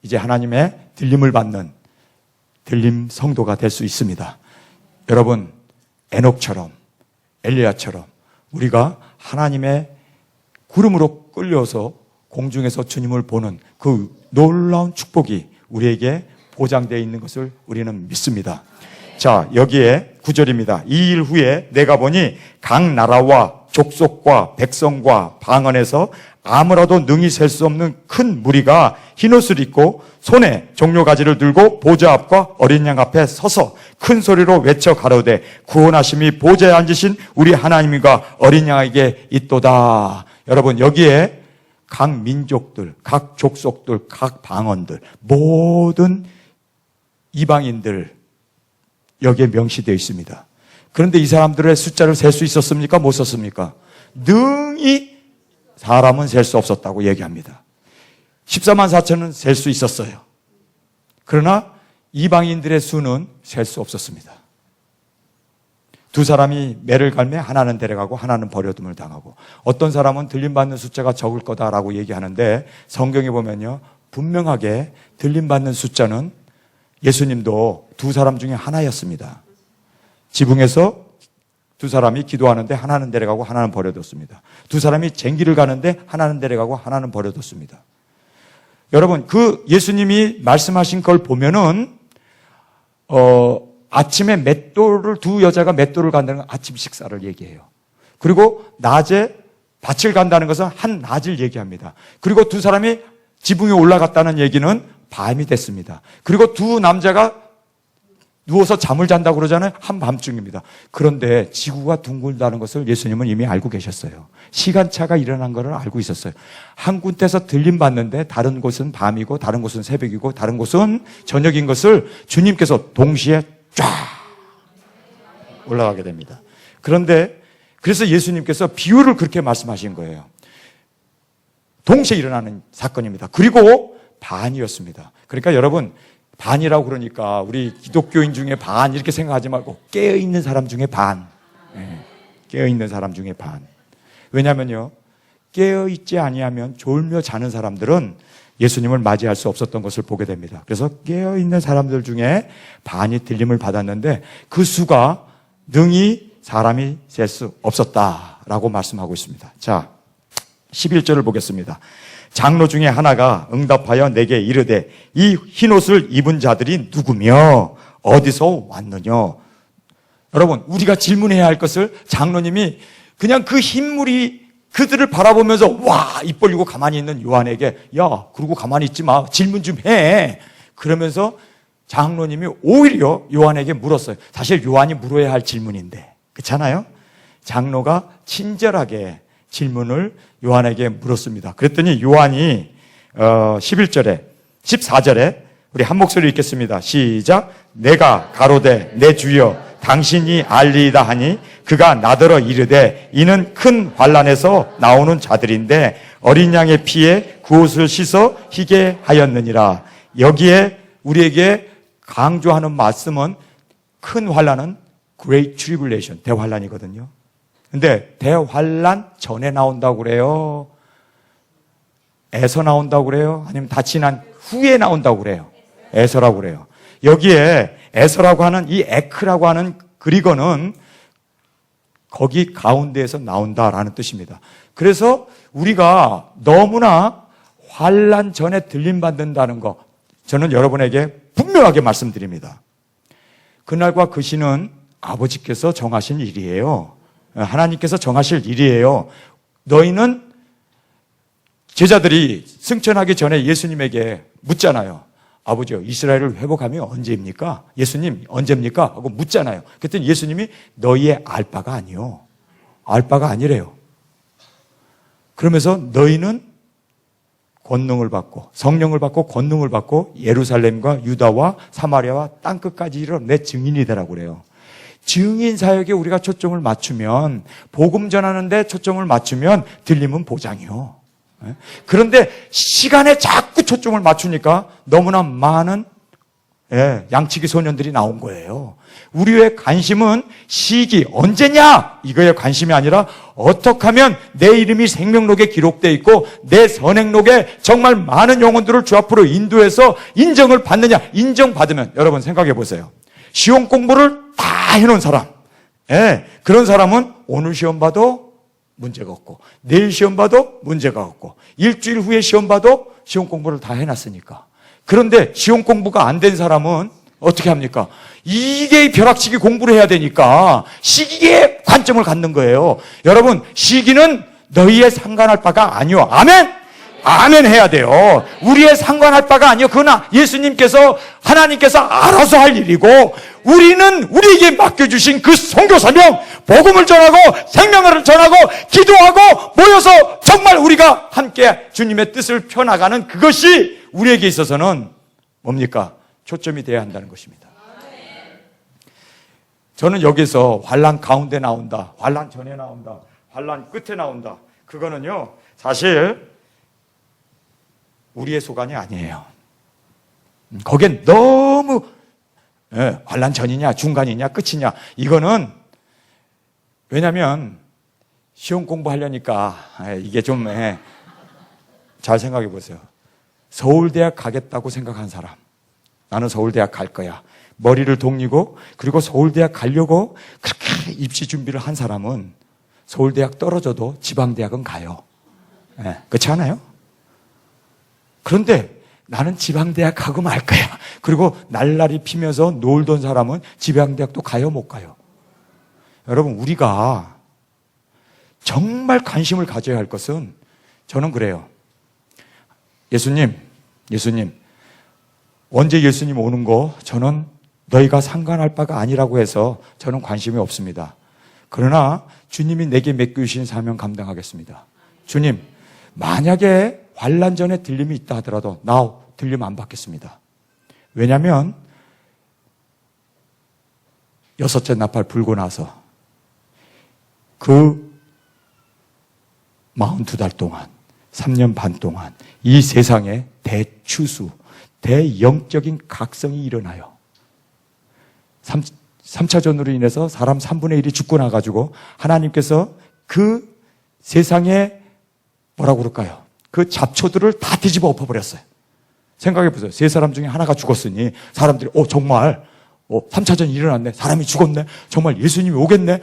이제 하나님의 들림을 받는 들림 성도가 될 수 있습니다. 여러분, 에녹처럼 엘리야처럼 우리가 하나님의 구름으로 끌려서 공중에서 주님을 보는 그 놀라운 축복이 우리에게 보장되어 있는 것을 우리는 믿습니다. 자, 여기에 9절입니다. 2일 후에 내가 보니 각 나라와 족속과 백성과 방언에서 아무라도 능히 셀 수 없는 큰 무리가 흰옷을 입고 손에 종려가지를 들고 보좌 앞과 어린 양 앞에 서서 큰 소리로 외쳐 가로되 구원하심이 보좌에 앉으신 우리 하나님과 어린 양에게 있도다. 여러분, 여기에 각 민족들, 각 족속들, 각 방언들, 모든 이방인들 여기에 명시되어 있습니다. 그런데 이 사람들의 숫자를 셀 수 있었습니까? 못 썼습니까? 능히 사람은 셀 수 없었다고 얘기합니다. 14만 4천은 셀 수 있었어요. 그러나 이방인들의 수는 셀 수 없었습니다. 두 사람이 매를 갈매 하나는 데려가고 하나는 버려둠을 당하고, 어떤 사람은 들림받는 숫자가 적을 거다라고 얘기하는데 성경에 보면요, 분명하게 들림받는 숫자는 예수님도 두 사람 중에 하나였습니다. 지붕에서 두 사람이 기도하는데 하나는 데려가고 하나는 버려뒀습니다. 두 사람이 쟁기를 가는데 하나는 데려가고 하나는 버려뒀습니다. 여러분, 그 예수님이 말씀하신 걸 보면은 아침에 맷돌을, 두 여자가 맷돌을 간다는 건 아침 식사를 얘기해요. 그리고 낮에 밭을 간다는 것은 한 낮을 얘기합니다. 그리고 두 사람이 지붕에 올라갔다는 얘기는 밤이 됐습니다. 그리고 두 남자가 누워서 잠을 잔다고 그러잖아요. 한밤중입니다. 그런데 지구가 둥글다는 것을 예수님은 이미 알고 계셨어요. 시간차가 일어난 것을 알고 있었어요. 한 군데서 들림받는데 다른 곳은 밤이고 다른 곳은 새벽이고 다른 곳은 저녁인 것을 주님께서 동시에 쫙 올라가게 됩니다. 그런데 그래서 예수님께서 비유를 그렇게 말씀하신 거예요. 동시에 일어나는 사건입니다. 그리고 반이었습니다. 그러니까 여러분, 반이라고 그러니까 우리 기독교인 중에 반 이렇게 생각하지 말고 깨어있는 사람 중에 반. 깨어있는 사람 중에 반. 왜냐면요, 깨어있지 아니하면 졸며 자는 사람들은 예수님을 맞이할 수 없었던 것을 보게 됩니다. 그래서 깨어있는 사람들 중에 반이 들림을 받았는데 그 수가 능히 사람이 셀 수 없었다라고 말씀하고 있습니다. 자, 11절을 보겠습니다. 장로 중에 하나가 응답하여 내게 이르되 이 흰옷을 입은 자들이 누구며 어디서 왔느냐. 여러분, 우리가 질문해야 할 것을 장로님이 그냥 그 흰물이 그들을 바라보면서 와, 입 벌리고 가만히 있는 요한에게 야, 그러고 가만히 있지 마. 질문 좀 해. 그러면서 장로님이 오히려 요한에게 물었어요. 사실 요한이 물어야 할 질문인데. 그렇잖아요? 장로가 친절하게 질문을 요한에게 물었습니다. 그랬더니 요한이 11절에 14절에 우리 한 목소리 읽겠습니다. 시작. 내가 가로되 내 주여 당신이 알리이다 하니 그가 나더러 이르되 이는 큰 환난에서 나오는 자들인데 어린 양의 피에 그 옷을 씻어 희게 하였느니라. 여기에 우리에게 강조하는 말씀은 큰 환난은 Great Tribulation, 대환난이거든요. 근데 대환난 전에 나온다고 그래요? 에서 나온다고 그래요? 아니면 다 지난 후에 나온다고 그래요? 에서라고 그래요. 여기에 에서라고 하는 이 에크라고 하는 그리거는 거기 가운데에서 나온다라는 뜻입니다. 그래서 우리가 너무나 환난 전에 들림받는다는 거 저는 여러분에게 분명하게 말씀드립니다. 그날과 그 시는 아버지께서 정하신 일이에요. 하나님께서 정하실 일이에요. 너희는 제자들이 승천하기 전에 예수님에게 묻잖아요. 아버지요, 이스라엘을 회복하면 언제입니까? 예수님, 언제입니까? 하고 묻잖아요. 그랬더니 예수님이 너희의 알 바가 아니요. 알 바가 아니래요. 그러면서 너희는 권능을 받고 성령을 받고 권능을 받고 예루살렘과 유다와 사마리아와 땅끝까지 이르러 내 증인이 되라고 그래요. 증인 사역에 우리가 초점을 맞추면, 복음 전하는데 초점을 맞추면 들림은 보장이요. 그런데 시간에 자꾸 초점을 맞추니까 너무나 많은 양치기 소년들이 나온 거예요. 우리의 관심은 시기 언제냐 이거에 관심이 아니라 어떻게 하면 내 이름이 생명록에 기록되어 있고 내 선행록에 정말 많은 영혼들을 주 앞으로 인도해서 인정을 받느냐. 인정받으면 여러분 생각해 보세요. 시험 공부를 다 해놓은 사람, 그런 사람은 오늘 시험 봐도 문제가 없고 내일 시험 봐도 문제가 없고 일주일 후에 시험 봐도 시험 공부를 다 해놨으니까. 그런데 시험 공부가 안 된 사람은 어떻게 합니까? 이게 벼락치기 공부를 해야 되니까 시기에 관점을 갖는 거예요. 여러분, 시기는 너희의 상관할 바가 아니요. 아멘? 아멘 해야 돼요. 우리의 상관할 바가 아니요. 그러나 예수님께서, 하나님께서 알아서 할 일이고 우리는 우리에게 맡겨주신 그 선교 사명, 복음을 전하고 생명을 전하고 기도하고 모여서 정말 우리가 함께 주님의 뜻을 펴나가는 그것이 우리에게 있어서는 뭡니까? 초점이 되어야 한다는 것입니다. 저는 여기서 환난 가운데 나온다, 환난 전에 나온다, 환난 끝에 나온다, 그거는요 사실 우리의 소관이 아니에요. 거기엔 너무 환난 전이냐 중간이냐 끝이냐, 이거는 왜냐하면 시험 공부하려니까 이게 좀 잘 생각해 보세요. 서울대학 가겠다고 생각한 사람, 나는 서울대학 갈 거야, 머리를 동이고 그리고 서울대학 가려고 그렇게 입시 준비를 한 사람은 서울대학 떨어져도 지방대학은 가요. 그렇지 않아요? 그런데 나는 지방대학 가고 말 거야, 그리고 날라리 피면서 놀던 사람은 지방대학도 가요 못 가요? 여러분, 우리가 정말 관심을 가져야 할 것은, 저는 그래요. 예수님 언제 예수님 오는 거 저는 너희가 상관할 바가 아니라고 해서 저는 관심이 없습니다. 그러나 주님이 내게 맡겨주신 사명 감당하겠습니다. 주님, 만약에 환난 전에 들림이 있다 하더라도 나 들림 안 받겠습니다. 왜냐하면 6째 나팔 불고 나서 그 42달 동안 3년 반 동안 이 세상의 대추수, 대영적인 각성이 일어나요. 3차전으로 인해서 사람 3분의 1이 죽고 나가지고 하나님께서 그 세상에 뭐라고 그럴까요? 그 잡초들을 다 뒤집어 엎어버렸어요. 생각해 보세요. 세 사람 중에 하나가 죽었으니 사람들이 정말 3차전이 일어났네. 사람이 죽었네. 정말 예수님이 오겠네.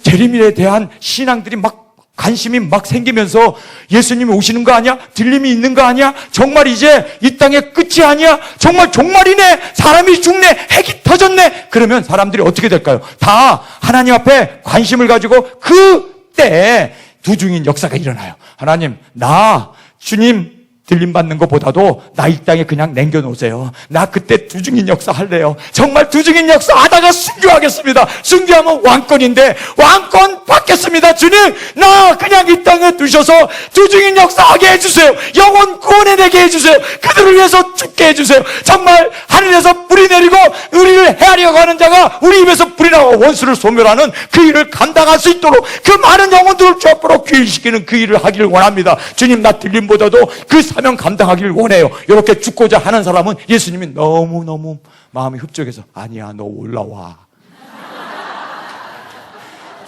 재림에 대한 신앙들이 막 관심이 막 생기면서 예수님이 오시는 거 아니야? 들림이 있는 거 아니야? 정말 이제 이 땅의 끝이 아니야? 정말 종말이네. 사람이 죽네. 핵이 터졌네. 그러면 사람들이 어떻게 될까요? 다 하나님 앞에 관심을 가지고 그때 두중인 역사가 일어나요. 하나님, 나 주님 들림 받는 것보다도 나 이 땅에 그냥 남겨놓으세요. 나 그때 두중인 역사 할래요. 정말 두중인 역사 하다가 순교하겠습니다. 순교하면 왕권인데 왕권 받겠습니다. 주님, 나 그냥 이 땅에 두셔서 두중인 역사 하게 해주세요. 영혼 구원해내게 해주세요. 그들을 위해서 죽게 해주세요. 정말 하늘에서 불이 내리고 우리를 헤아려고 하는 자가 우리 입에서 불이 나고 원수를 소멸하는 그 일을 감당할 수 있도록 그 많은 영혼들을 주 앞으로 귀일시키는 그 일을 하기를 원합니다. 주님, 나 들림보다도 그 사명 감당하기를 원해요. 이렇게 죽고자 하는 사람은 예수님이 너무너무 마음이 흡족해서 아니야, 너 올라와.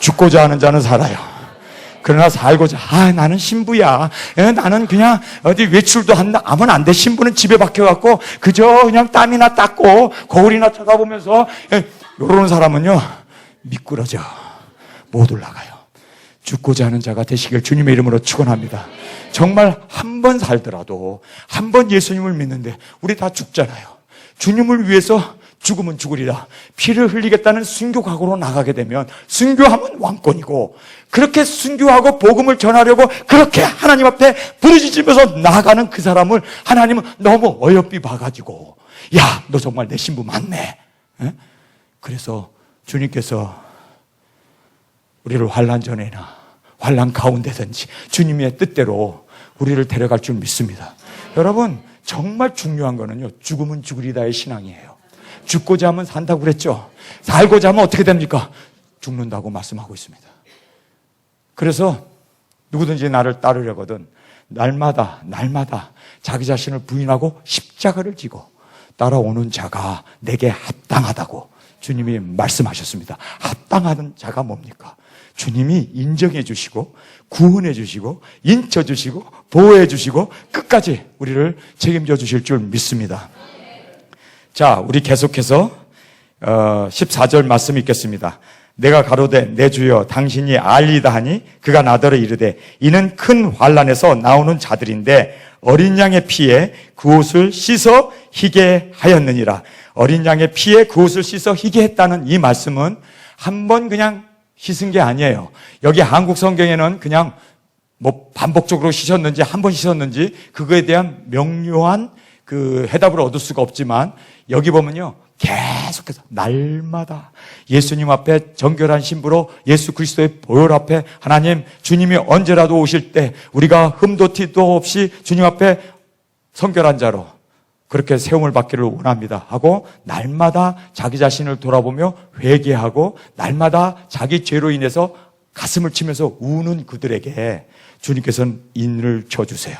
죽고자 하는 자는 살아요. 그러나 살고자, 나는 신부야. 나는 그냥 어디 외출도 하면 안 돼. 신부는 집에 박혀갖고 그저 그냥 땀이나 닦고 거울이나 쳐다보면서 이런 사람은요, 미꾸러져. 못 올라가요. 죽고자 하는 자가 되시길 주님의 이름으로 축원합니다. 정말 한 번 살더라도 한 번 예수님을 믿는데 우리 다 죽잖아요. 주님을 위해서 죽으면 죽으리라 피를 흘리겠다는 순교 각오로 나가게 되면 순교하면 왕권이고, 그렇게 순교하고 복음을 전하려고 그렇게 하나님 앞에 부르짖으면서 나아가는 그 사람을 하나님은 너무 어여삐 봐가지고, 야, 너 정말 내 신부 맞네. 그래서 주님께서 우리를 환난 전에나 환난 가운데든지 주님의 뜻대로 우리를 데려갈 줄 믿습니다. 여러분, 정말 중요한 거는요, 죽으면 죽으리다의 신앙이에요. 죽고자 하면 산다고 그랬죠. 살고자 하면 어떻게 됩니까? 죽는다고 말씀하고 있습니다. 그래서 누구든지 나를 따르려거든 날마다 자기 자신을 부인하고 십자가를 지고 따라오는 자가 내게 합당하다고 주님이 말씀하셨습니다. 합당한 자가 뭡니까? 주님이 인정해 주시고 구원해 주시고 인쳐 주시고 보호해 주시고 끝까지 우리를 책임져 주실 줄 믿습니다. 자, 우리 계속해서 14절 말씀 읽겠습니다. 내가 가로되 내 주여 당신이 알리다 하니 그가 나더러 이르되 이는 큰 환난에서 나오는 자들인데 어린 양의 피에 그 옷을 씻어 희게 하였느니라. 어린 양의 피에 그 옷을 씻어 희게 했다는 이 말씀은 한 번 그냥 씻은 게 아니에요. 여기 한국 성경에는 그냥 반복적으로 씻었는지 한 번 씻었는지 그거에 대한 명료한 그 해답을 얻을 수가 없지만 여기 보면요, 계속해서 날마다 예수님 앞에 정결한 신부로 예수 그리스도의 보혈 앞에 하나님 주님이 언제라도 오실 때 우리가 흠도 티도 없이 주님 앞에 성결한 자로 그렇게 세움을 받기를 원합니다 하고 날마다 자기 자신을 돌아보며 회개하고 날마다 자기 죄로 인해서 가슴을 치면서 우는 그들에게 주님께서는 인을 쳐주세요.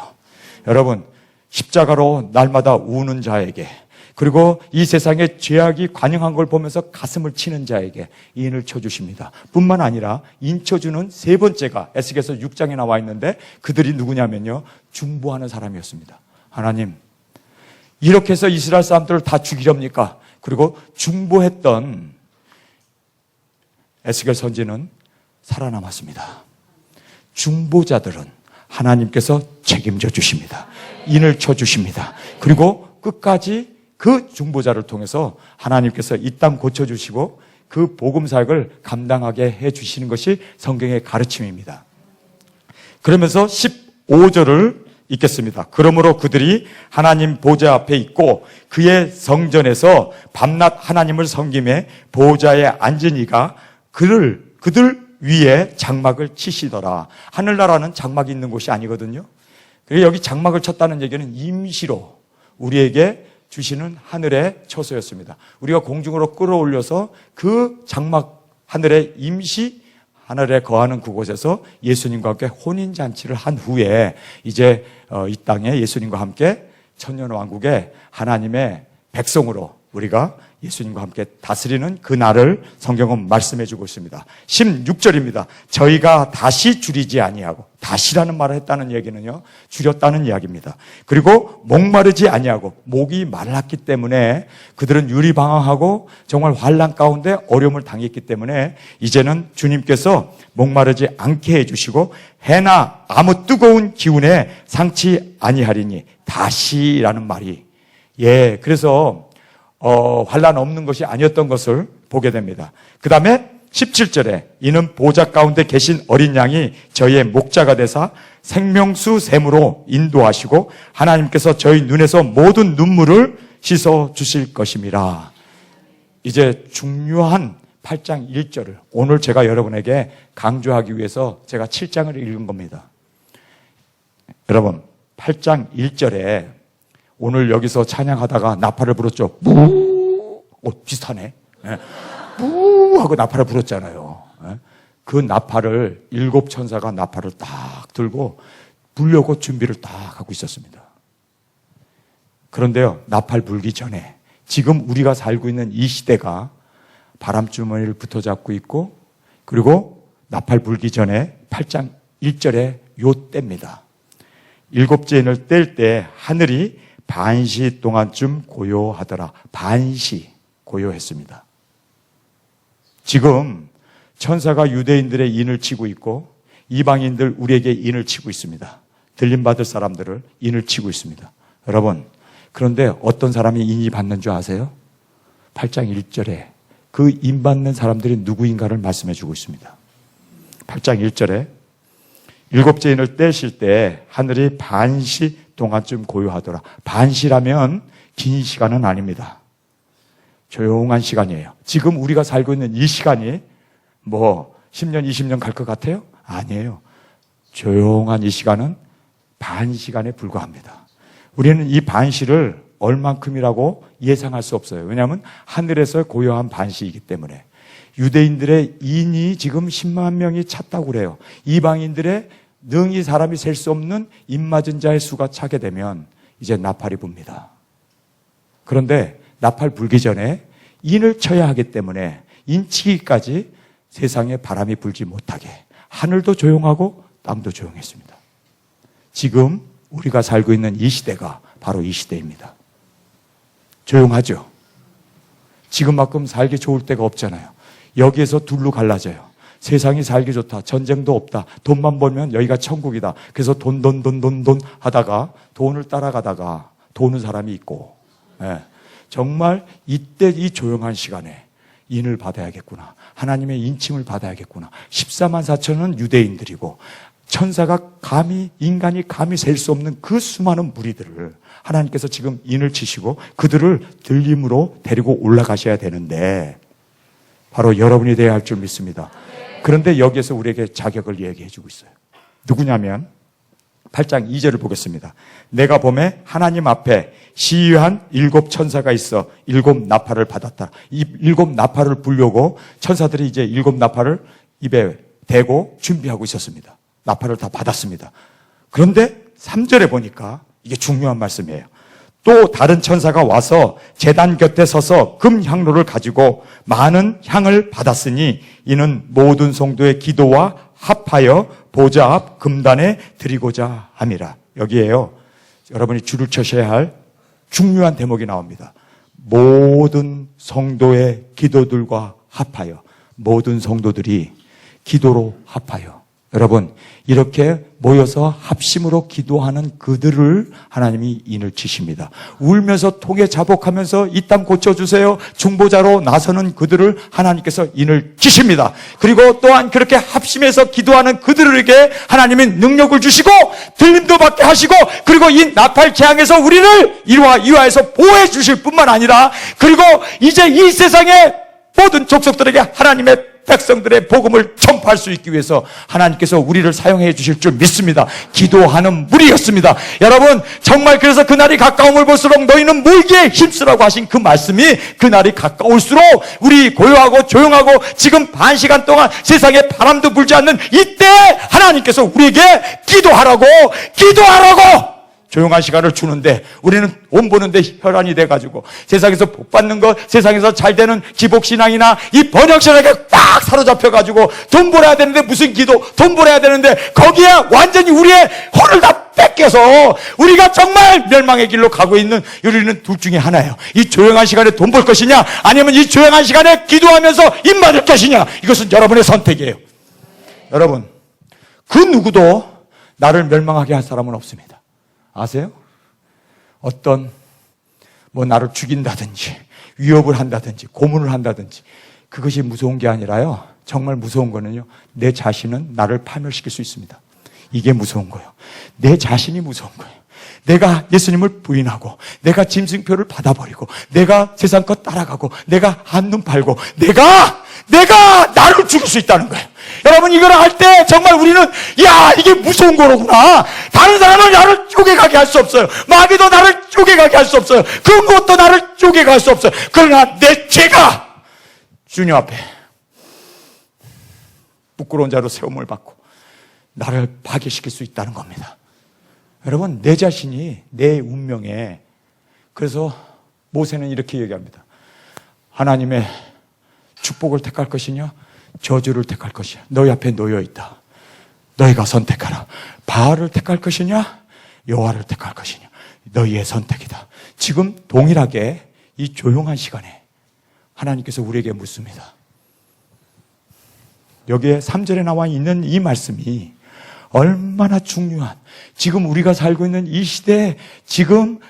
여러분, 십자가로 날마다 우는 자에게, 그리고 이 세상에 죄악이 관영한 걸 보면서 가슴을 치는 자에게 인을 쳐주십니다. 뿐만 아니라 인 쳐주는 세 번째가 에스겔서 6장에 나와 있는데 그들이 누구냐면요, 중보하는 사람이었습니다. 하나님, 이렇게 해서 이스라엘 사람들을 다 죽이렵니까? 그리고 중보했던 에스겔 선지는 살아남았습니다. 중보자들은 하나님께서 책임져 주십니다. 인을 쳐주십니다. 그리고 끝까지 그 중보자를 통해서 하나님께서 이 땅 고쳐주시고 그 복음 사역을 감당하게 해주시는 것이 성경의 가르침입니다. 그러면서 15절을 읽겠습니다. 그러므로 그들이 하나님 보좌 앞에 있고 그의 성전에서 밤낮 하나님을 섬김에 보좌에 앉은 이가 그들 위에 장막을 치시더라. 하늘나라는 장막이 있는 곳이 아니거든요. 그리고 여기 장막을 쳤다는 얘기는 임시로 우리에게 주시는 하늘의 처소였습니다. 우리가 공중으로 끌어올려서 그 장막 하늘의 임시 하늘에 거하는 그곳에서 예수님과 함께 혼인잔치를 한 후에 이제 이 땅에 예수님과 함께 천년왕국의 하나님의 백성으로 우리가 예수님과 함께 다스리는 그 날을 성경은 말씀해 주고 있습니다. 16절입니다. 저희가 다시 줄이지 아니하고, 다시라는 말을 했다는 얘기는요, 줄였다는 이야기입니다. 그리고 목마르지 아니하고, 목이 말랐기 때문에 그들은 유리방황하고 정말 환난 가운데 어려움을 당했기 때문에 이제는 주님께서 목마르지 않게 해주시고 해나 아무 뜨거운 기운에 상치 아니하리니, 다시라는 말이, 그래서 환난 없는 것이 아니었던 것을 보게 됩니다. 그 다음에 17절에 이는 보좌 가운데 계신 어린 양이 저희의 목자가 되사 생명수 샘으로 인도하시고 하나님께서 저희 눈에서 모든 눈물을 씻어 주실 것임이라. 이제 중요한 8장 1절을 오늘 제가 여러분에게 강조하기 위해서 제가 7장을 읽은 겁니다. 여러분, 8장 1절에 오늘 여기서 찬양하다가 나팔을 불었죠. 무! 비슷하네. 무! 하고 나팔을 불었잖아요. 그 나팔을 7천사가 나팔을 딱 들고 불려고 준비를 딱 하고 있었습니다. 그런데요, 나팔 불기 전에 지금 우리가 살고 있는 이 시대가 바람주머니를 붙어잡고 있고, 그리고 나팔 불기 전에 8장 1절에 요 때입니다. 7째 인을 뗄 때 하늘이 반시 동안쯤 고요하더라. 반시 고요했습니다. 지금 천사가 유대인들의 인을 치고 있고 이방인들 우리에게 인을 치고 있습니다. 들림받을 사람들을 인을 치고 있습니다. 여러분, 그런데 어떤 사람이 인이 받는 줄 아세요? 8장 1절에 그 인 받는 사람들이 누구인가를 말씀해 주고 있습니다. 8장 1절에 7째 인을 떼실 때 하늘이 반시 동안쯤 고요하더라. 반시라면 긴 시간은 아닙니다. 조용한 시간이에요. 지금 우리가 살고 있는 이 시간이 뭐 10년, 20년 갈 것 같아요? 아니에요. 조용한 이 시간은 반시간에 불과합니다. 우리는 이 반시를 얼만큼이라고 예상할 수 없어요. 왜냐하면 하늘에서 고요한 반시이기 때문에. 유대인들의 인이 지금 10만 명이 찼다고 그래요. 이방인들의 능히 사람이 셀 수 없는 입맞은 자의 수가 차게 되면 이제 나팔이 붑니다. 그런데 나팔 불기 전에 인을 쳐야 하기 때문에 인치기까지 세상에 바람이 불지 못하게 하늘도 조용하고 땅도 조용했습니다. 지금 우리가 살고 있는 이 시대가 바로 이 시대입니다. 조용하죠? 지금만큼 살기 좋을 때가 없잖아요. 여기에서 둘로 갈라져요. 세상이 살기 좋다. 전쟁도 없다. 돈만 벌면 여기가 천국이다. 그래서 돈 하다가 돈을 따라가다가 도는 사람이 있고, 정말 이때 이 조용한 시간에 인을 받아야겠구나. 하나님의 인침을 받아야겠구나. 14만 4천은 유대인들이고 천사가 인간이 감히 셀 수 없는 그 수많은 무리들을 하나님께서 지금 인을 치시고 그들을 들림으로 데리고 올라가셔야 되는데 바로 여러분이 되어야 할 줄 믿습니다. 그런데 여기에서 우리에게 자격을 얘기해 주고 있어요. 누구냐면 8장 2절을 보겠습니다. 내가 보매 하나님 앞에 시위한 7 천사가 있어 7 나팔을 받았다. 이 7 나팔을 불려고 천사들이 이제 7 나팔을 입에 대고 준비하고 있었습니다. 나팔을 다 받았습니다. 그런데 3절에 보니까 이게 중요한 말씀이에요. 또 다른 천사가 와서 제단 곁에 서서 금 향로를 가지고 많은 향을 받았으니 이는 모든 성도의 기도와 합하여 보좌 앞 금단에 드리고자 함이라. 여기에요, 여러분이 줄을 쳐셔야 할 중요한 대목이 나옵니다. 모든 성도의 기도들과 합하여, 모든 성도들이 기도로 합하여. 여러분, 이렇게 모여서 합심으로 기도하는 그들을 하나님이 인을 치십니다. 울면서 통에 자복하면서 이 땅 고쳐주세요, 중보자로 나서는 그들을 하나님께서 인을 치십니다. 그리고 또한 그렇게 합심해서 기도하는 그들에게 하나님은 능력을 주시고 들림도 받게 하시고, 그리고 이 나팔 재앙에서 우리를 이화해서 보호해 주실 뿐만 아니라, 그리고 이제 이 세상의 모든 족속들에게 하나님의 백성들의 복음을 전파할 수 있기 위해서 하나님께서 우리를 사용해 주실 줄 믿습니다. 기도하는 무리였습니다. 여러분, 정말 그래서 그날이 가까움을 볼수록 너희는 물기에 힘쓰라고 하신 그 말씀이, 그날이 가까울수록 우리 고요하고 조용하고 지금 반 시간 동안 세상에 바람도 불지 않는 이때 하나님께서 우리에게 기도하라고 조용한 시간을 주는데 우리는 돈 버는데 혈안이 돼가지고 세상에서 복 받는 것, 세상에서 잘 되는 기복신앙이나 이 번역신앙에 딱 사로잡혀가지고 돈 벌어야 되는데 무슨 기도, 돈 벌어야 되는데 거기에 완전히 우리의 혼을 다 뺏겨서 우리가 정말 멸망의 길로 가고 있는 우리는 둘 중에 하나예요. 이 조용한 시간에 돈 벌 것이냐, 아니면 이 조용한 시간에 기도하면서 입 맞을 것이냐. 이것은 여러분의 선택이에요. 여러분, 그 누구도 나를 멸망하게 할 사람은 없습니다. 아세요? 어떤 나를 죽인다든지 위협을 한다든지 고문을 한다든지 그것이 무서운 게 아니라요, 정말 무서운 거는요, 내 자신은 나를 파멸시킬 수 있습니다. 이게 무서운 거예요. 내 자신이 무서운 거예요. 내가 예수님을 부인하고 내가 짐승표를 받아버리고 내가 세상 것 따라가고 내가 한눈 팔고 내가 나를 죽일 수 있다는 거예요. 여러분, 이걸 할 때 정말 우리는 이게 무서운 거로구나. 다른 사람은 나를 쪼개가게 할 수 없어요. 마귀도 나를 쪼개가게 할 수 없어요. 그 무엇도 나를 쪼개가게 할 수 없어요. 그러나 내 죄가 주님 앞에 부끄러운 자로 세움을 받고 나를 파괴시킬 수 있다는 겁니다. 여러분, 내 자신이 내 운명에, 그래서 모세는 이렇게 얘기합니다. 하나님의 축복을 택할 것이냐 저주를 택할 것이냐, 너희 앞에 놓여 있다. 너희가 선택하라. 바알을 택할 것이냐 여호와를 택할 것이냐, 너희의 선택이다. 지금 동일하게 이 조용한 시간에 하나님께서 우리에게 묻습니다. 여기에 3절에 나와 있는 이 말씀이 얼마나 중요한, 지금 우리가 살고 있는 이 시대에 지금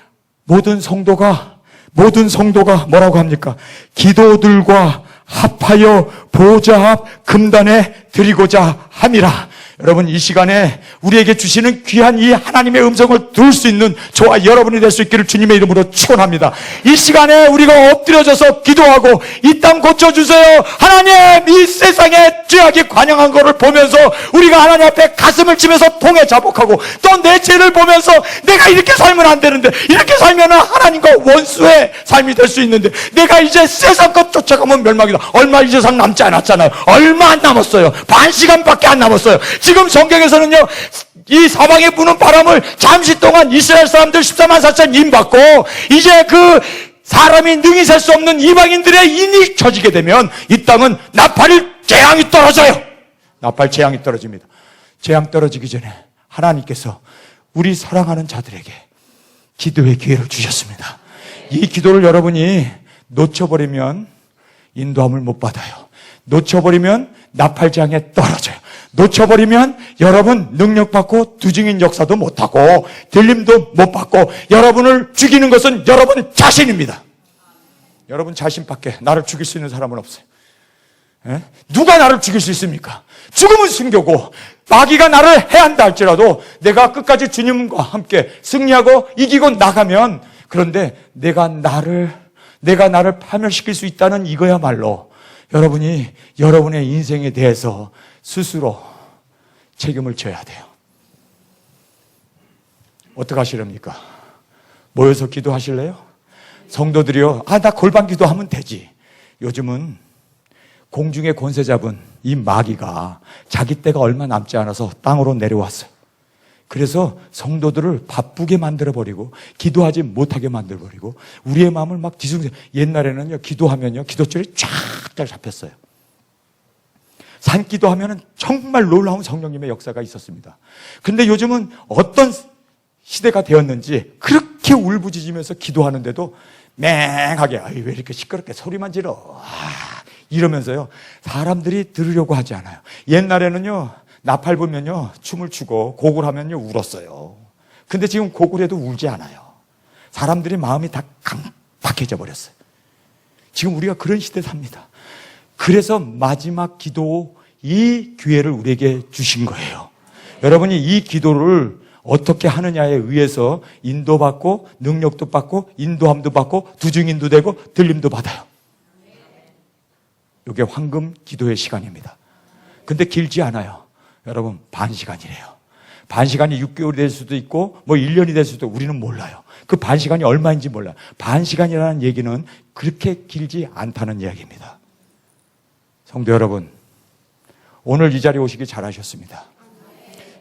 모든 성도가 뭐라고 합니까? 기도들과 합하여 보좌 앞 금단에 드리고자 함이라. 여러분, 이 시간에 우리에게 주시는 귀한 이 하나님의 음성을 들을 수 있는 저와 여러분이 될 수 있기를 주님의 이름으로 축원합니다. 이 시간에 우리가 엎드려져서 기도하고 이 땅 고쳐주세요. 하나님, 이 세상에 죄악이 관영한 것을 보면서 우리가 하나님 앞에 가슴을 치면서 통해 자복하고 또 내 죄를 보면서 내가 이렇게 살면 안 되는데, 이렇게 살면 하나님과 원수의 삶이 될 수 있는데 내가 이제 세상 것 쫓아가면 멸망이다. 얼마 이제 상 남지 않았잖아요. 얼마 안 남았어요. 반 시간밖에 안 남았어요. 지금 성경에서는요, 이 사방에 부는 바람을 잠시 동안 이스라엘 사람들 14만 4천 인 받고 이제 그 사람이 능히 셀 수 없는 이방인들의 인이 쳐지게 되면 이 땅은 나팔 재앙이 떨어져요. 나팔 재앙이 떨어집니다. 재앙 떨어지기 전에 하나님께서 우리 사랑하는 자들에게 기도의 기회를 주셨습니다. 이 기도를 여러분이 놓쳐버리면 인도함을 못 받아요. 놓쳐버리면 나팔 재앙에 떨어져요. 놓쳐버리면 여러분 능력받고 두증인 역사도 못하고 들림도 못 받고 여러분을 죽이는 것은 여러분 자신입니다. 여러분 자신밖에 나를 죽일 수 있는 사람은 없어요. 에? 누가 나를 죽일 수 있습니까? 죽음은 숨겨고 마귀가 나를 해한다 할지라도 내가 끝까지 주님과 함께 승리하고 이기고 나가면, 그런데 내가 나를 파멸시킬 수 있다는 이거야말로 여러분이 여러분의 인생에 대해서 스스로 책임을 져야 돼요. 어떻게 하시렵니까? 모여서 기도하실래요? 성도들이요, 나 골반 기도하면 되지. 요즘은 공중의 권세 잡은 이 마귀가 자기 때가 얼마 남지 않아서 땅으로 내려왔어요. 그래서 성도들을 바쁘게 만들어버리고 기도하지 못하게 만들어버리고 우리의 마음을 막 뒤숭숭. 옛날에는요, 기도하면요, 기도줄이 쫙 잡혔어요. 산기도 하면은 정말 놀라운 성령님의 역사가 있었습니다. 근데 요즘은 어떤 시대가 되었는지 그렇게 울부짖으면서 기도하는데도 맹하게, 왜 이렇게 시끄럽게 소리만 질러, 이러면서요, 사람들이 들으려고 하지 않아요. 옛날에는요, 나팔 불면요, 춤을 추고 곡을 하면요, 울었어요. 근데 지금 곡을 해도 울지 않아요. 사람들이 마음이 다 강팍해져 버렸어요. 지금 우리가 그런 시대에 삽니다. 그래서 마지막 기도, 이 기회를 우리에게 주신 거예요. 여러분이 이 기도를 어떻게 하느냐에 의해서 인도받고 능력도 받고 인도함도 받고 두증인도 되고 들림도 받아요. 이게 황금 기도의 시간입니다. 근데 길지 않아요. 여러분, 반 시간이래요. 반 시간이 6개월이 될 수도 있고 1년이 될 수도, 우리는 몰라요. 그 반 시간이 얼마인지 몰라요. 반 시간이라는 얘기는 그렇게 길지 않다는 이야기입니다. 성도 여러분, 오늘 이 자리에 오시기 잘하셨습니다.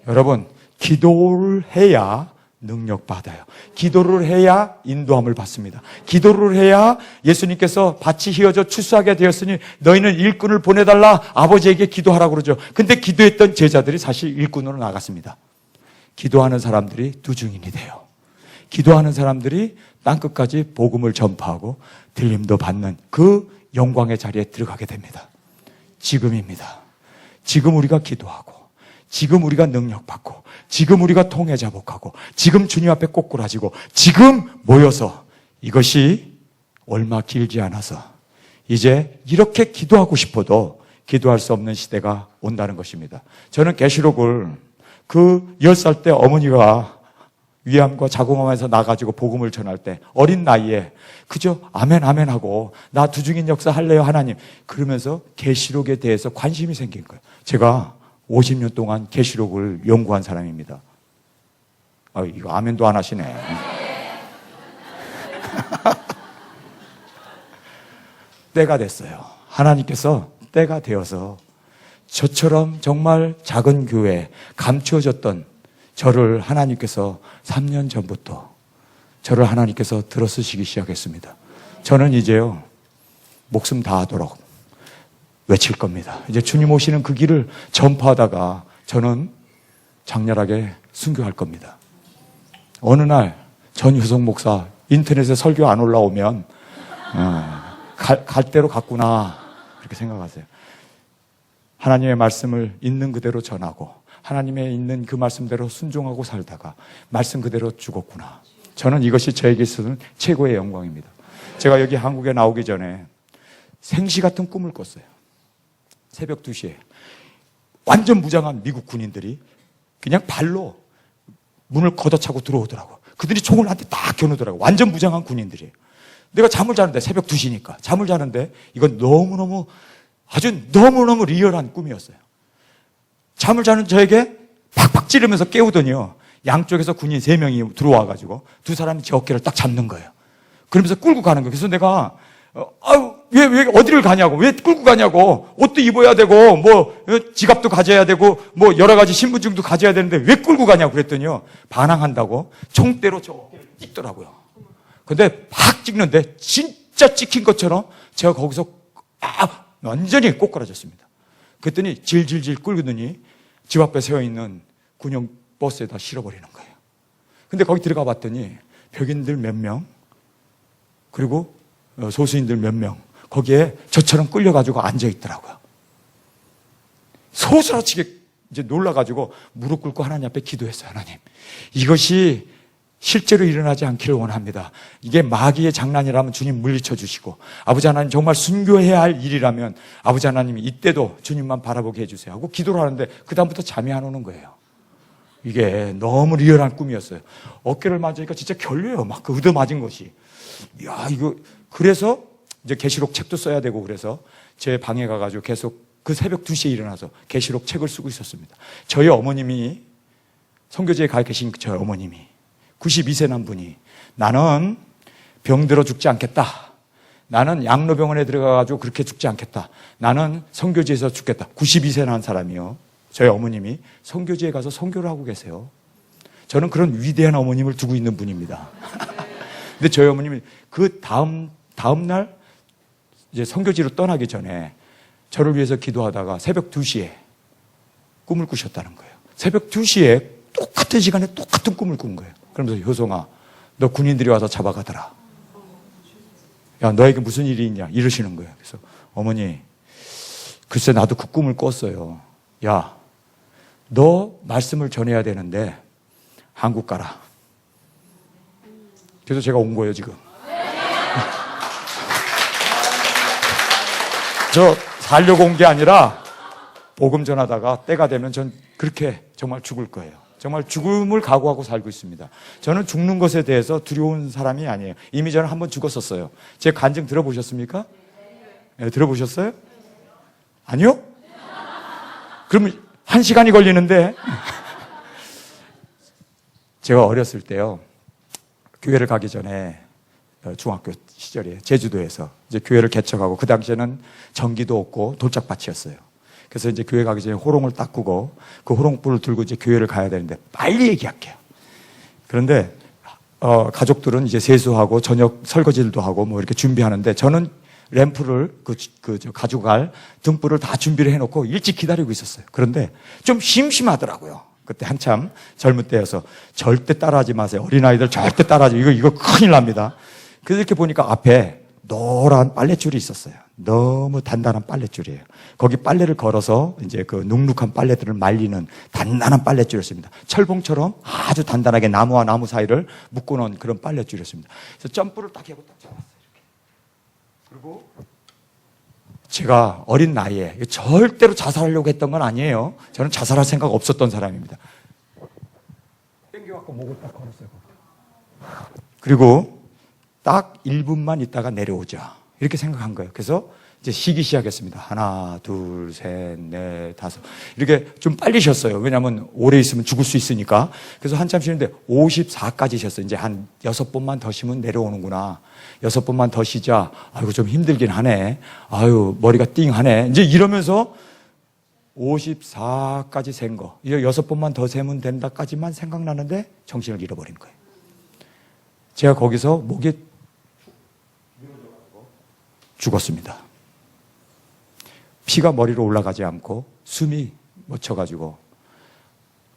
여러분, 기도를 해야 능력 받아요. 기도를 해야 인도함을 받습니다. 기도를 해야 예수님께서 밭이 휘어져 추수하게 되었으니 너희는 일꾼을 보내달라 아버지에게 기도하라고 그러죠. 근데 기도했던 제자들이 사실 일꾼으로 나갔습니다. 기도하는 사람들이 두 증인이 돼요. 기도하는 사람들이 땅끝까지 복음을 전파하고 들림도 받는 그 영광의 자리에 들어가게 됩니다. 지금입니다. 지금 우리가 기도하고, 지금 우리가 능력받고, 지금 우리가 통해자복하고, 지금 주님 앞에 꼬꾸라지고, 지금 모여서 이것이 얼마 길지 않아서 이제 이렇게 기도하고 싶어도 기도할 수 없는 시대가 온다는 것입니다. 저는 계시록을 그 10살 때 어머니가 위암과 자궁암에서 나가지고 복음을 전할 때 어린 나이에 그저 아멘 아멘 하고 나 두중인 역사 할래요 하나님 그러면서 계시록에 대해서 관심이 생긴 거예요. 제가 50년 동안 계시록을 연구한 사람입니다. 이거 아멘도 안 하시네. 때가 됐어요. 하나님께서 때가 되어서 저처럼 정말 작은 교회 감추어졌던 저를 하나님께서 3년 전부터 저를 하나님께서 들어쓰시기 시작했습니다. 저는 이제요 목숨 다하도록 외칠 겁니다. 이제 주님 오시는 그 길을 전파하다가 저는 장렬하게 순교할 겁니다. 어느 날 전효성 목사 인터넷에 설교 안 올라오면 갈 대로 갔구나 그렇게 생각하세요. 하나님의 말씀을 있는 그대로 전하고 하나님의 있는 그 말씀대로 순종하고 살다가 말씀 그대로 죽었구나. 저는 이것이 저에게 있어서는 최고의 영광입니다. 제가 여기 한국에 나오기 전에 생시 같은 꿈을 꿨어요. 새벽 2시에 완전 무장한 미국 군인들이 그냥 발로 문을 걷어차고 들어오더라고요. 그들이 총을 나한테 딱 겨누더라고요. 완전 무장한 군인들이에요. 내가 잠을 자는데 새벽 2시니까 잠을 자는데 이건 너무너무 아주 너무너무 리얼한 꿈이었어요. 잠을 자는 저에게 팍팍 찌르면서 깨우더니요. 양쪽에서 군인 3명이 들어와가지고 두 사람이 제 어깨를 딱 잡는 거예요. 그러면서 끌고 가는 거예요. 그래서 내가 왜 어디를 가냐고, 왜 끌고 가냐고, 옷도 입어야 되고, 지갑도 가져야 되고, 여러 가지 신분증도 가져야 되는데 왜 끌고 가냐고 그랬더니요. 반항한다고 총대로 저 어깨를 찍더라고요. 근데 팍 찍는데 진짜 찍힌 것처럼 제가 거기서 완전히 꼬꾸라졌습니다. 그랬더니 질질질 끌더니 집 앞에 세워있는 군용 버스에다 실어버리는 거예요. 근데 거기 들어가 봤더니 벽인들 몇 명, 그리고 소수인들 몇 명, 거기에 저처럼 끌려가지고 앉아있더라고요. 소스라치게 이제 놀라가지고 무릎 꿇고 하나님 앞에 기도했어요. 하나님, 이것이 실제로 일어나지 않기를 원합니다. 이게 마귀의 장난이라면 주님 물리쳐 주시고, 아버지 하나님 정말 순교해야 할 일이라면 아버지 하나님이 이때도 주님만 바라보게 해주세요 하고 기도를 하는데 그 다음부터 잠이 안 오는 거예요. 이게 너무 리얼한 꿈이었어요. 어깨를 맞으니까 진짜 결려요. 막 그 의도 맞은 것이. 이거 그래서 이제 계시록 책도 써야 되고 그래서 제 방에 가가지고 계속 그 새벽 2시에 일어나서 계시록 책을 쓰고 있었습니다. 저희 어머님이 선교지에 가 계신 저희 어머님이 92세 난 분이 나는 병들어 죽지 않겠다. 나는 양로병원에 들어가가지고 그렇게 죽지 않겠다. 나는 선교지에서 죽겠다. 92세 난 사람이요. 저희 어머님이 선교지에 가서 선교를 하고 계세요. 저는 그런 위대한 어머님을 두고 있는 분입니다. 근데 저희 어머님이 그 다음 날 이제 선교지로 떠나기 전에 저를 위해서 기도하다가 새벽 2시에 꿈을 꾸셨다는 거예요. 새벽 2시에 똑같은 시간에 똑같은 꿈을 꾼 거예요. 그러면서 효성아, 너 군인들이 와서 잡아가더라. 야, 너에게 무슨 일이 있냐? 이러시는 거예요. 그래서 어머니, 글쎄 나도 그 꿈을 꿨어요. 야, 너 말씀을 전해야 되는데 한국 가라. 그래서 제가 온 거예요, 지금. 저 살려고 온 게 아니라 복음 전하다가 때가 되면 전 그렇게 정말 죽을 거예요. 정말 죽음을 각오하고 살고 있습니다. 저는 죽는 것에 대해서 두려운 사람이 아니에요. 이미 저는 한번 죽었었어요. 제 간증 들어보셨습니까? 네, 들어보셨어요? 아니요? 그러면 1시간이 걸리는데. 제가 어렸을 때요, 교회를 가기 전에 중학교 시절에 제주도에서 이제 교회를 개척하고 그 당시에는 전기도 없고 돌짝밭이었어요. 그래서 이제 교회 가기 전에 호롱을 딱 끄고 그 호롱불을 들고 이제 교회를 가야 되는데 빨리 얘기할게요. 그런데 가족들은 이제 세수하고 저녁 설거지도 하고 뭐 이렇게 준비하는데 저는 램프를 가져갈 등불을 다 준비를 해놓고 일찍 기다리고 있었어요. 그런데 좀 심심하더라고요. 그때 한참 젊은 때여서 절대 따라하지 마세요. 어린아이들 절대 따라하지. 이거 큰일 납니다. 그래서 이렇게 보니까 앞에 노란 빨랫줄이 있었어요. 너무 단단한 빨랫줄이에요. 거기 빨래를 걸어서 이제 그 눅눅한 빨래들을 말리는 단단한 빨랫줄이었습니다. 철봉처럼 아주 단단하게 나무와 나무 사이를 묶어놓은 그런 빨랫줄이었습니다. 그래서 점프를 딱 하고 딱 잡았어요. 그리고 제가 어린 나이에 절대로 자살하려고 했던 건 아니에요. 저는 자살할 생각 없었던 사람입니다. 땡겨갖고 목을 딱 걸었어요. 그리고 딱 1분만 있다가 내려오자 이렇게 생각한 거예요. 그래서 이제 쉬기 시작했습니다. 하나, 둘, 셋, 넷, 다섯 이렇게 좀 빨리 쉬었어요. 왜냐하면 오래 있으면 죽을 수 있으니까. 그래서 한참 쉬는데 54까지 쉬었어요. 이제 한 6번만 더 쉬면 내려오는구나. 6번만 더 쉬자. 아이고 좀 힘들긴 하네. 아유 머리가 띵하네. 이제 이러면서 54까지 센 거. 이제 6번만 더 세면 된다까지만 생각나는데 정신을 잃어버린 거예요. 제가 거기서 목에 죽었습니다. 피가 머리로 올라가지 않고 숨이 멎혀가지고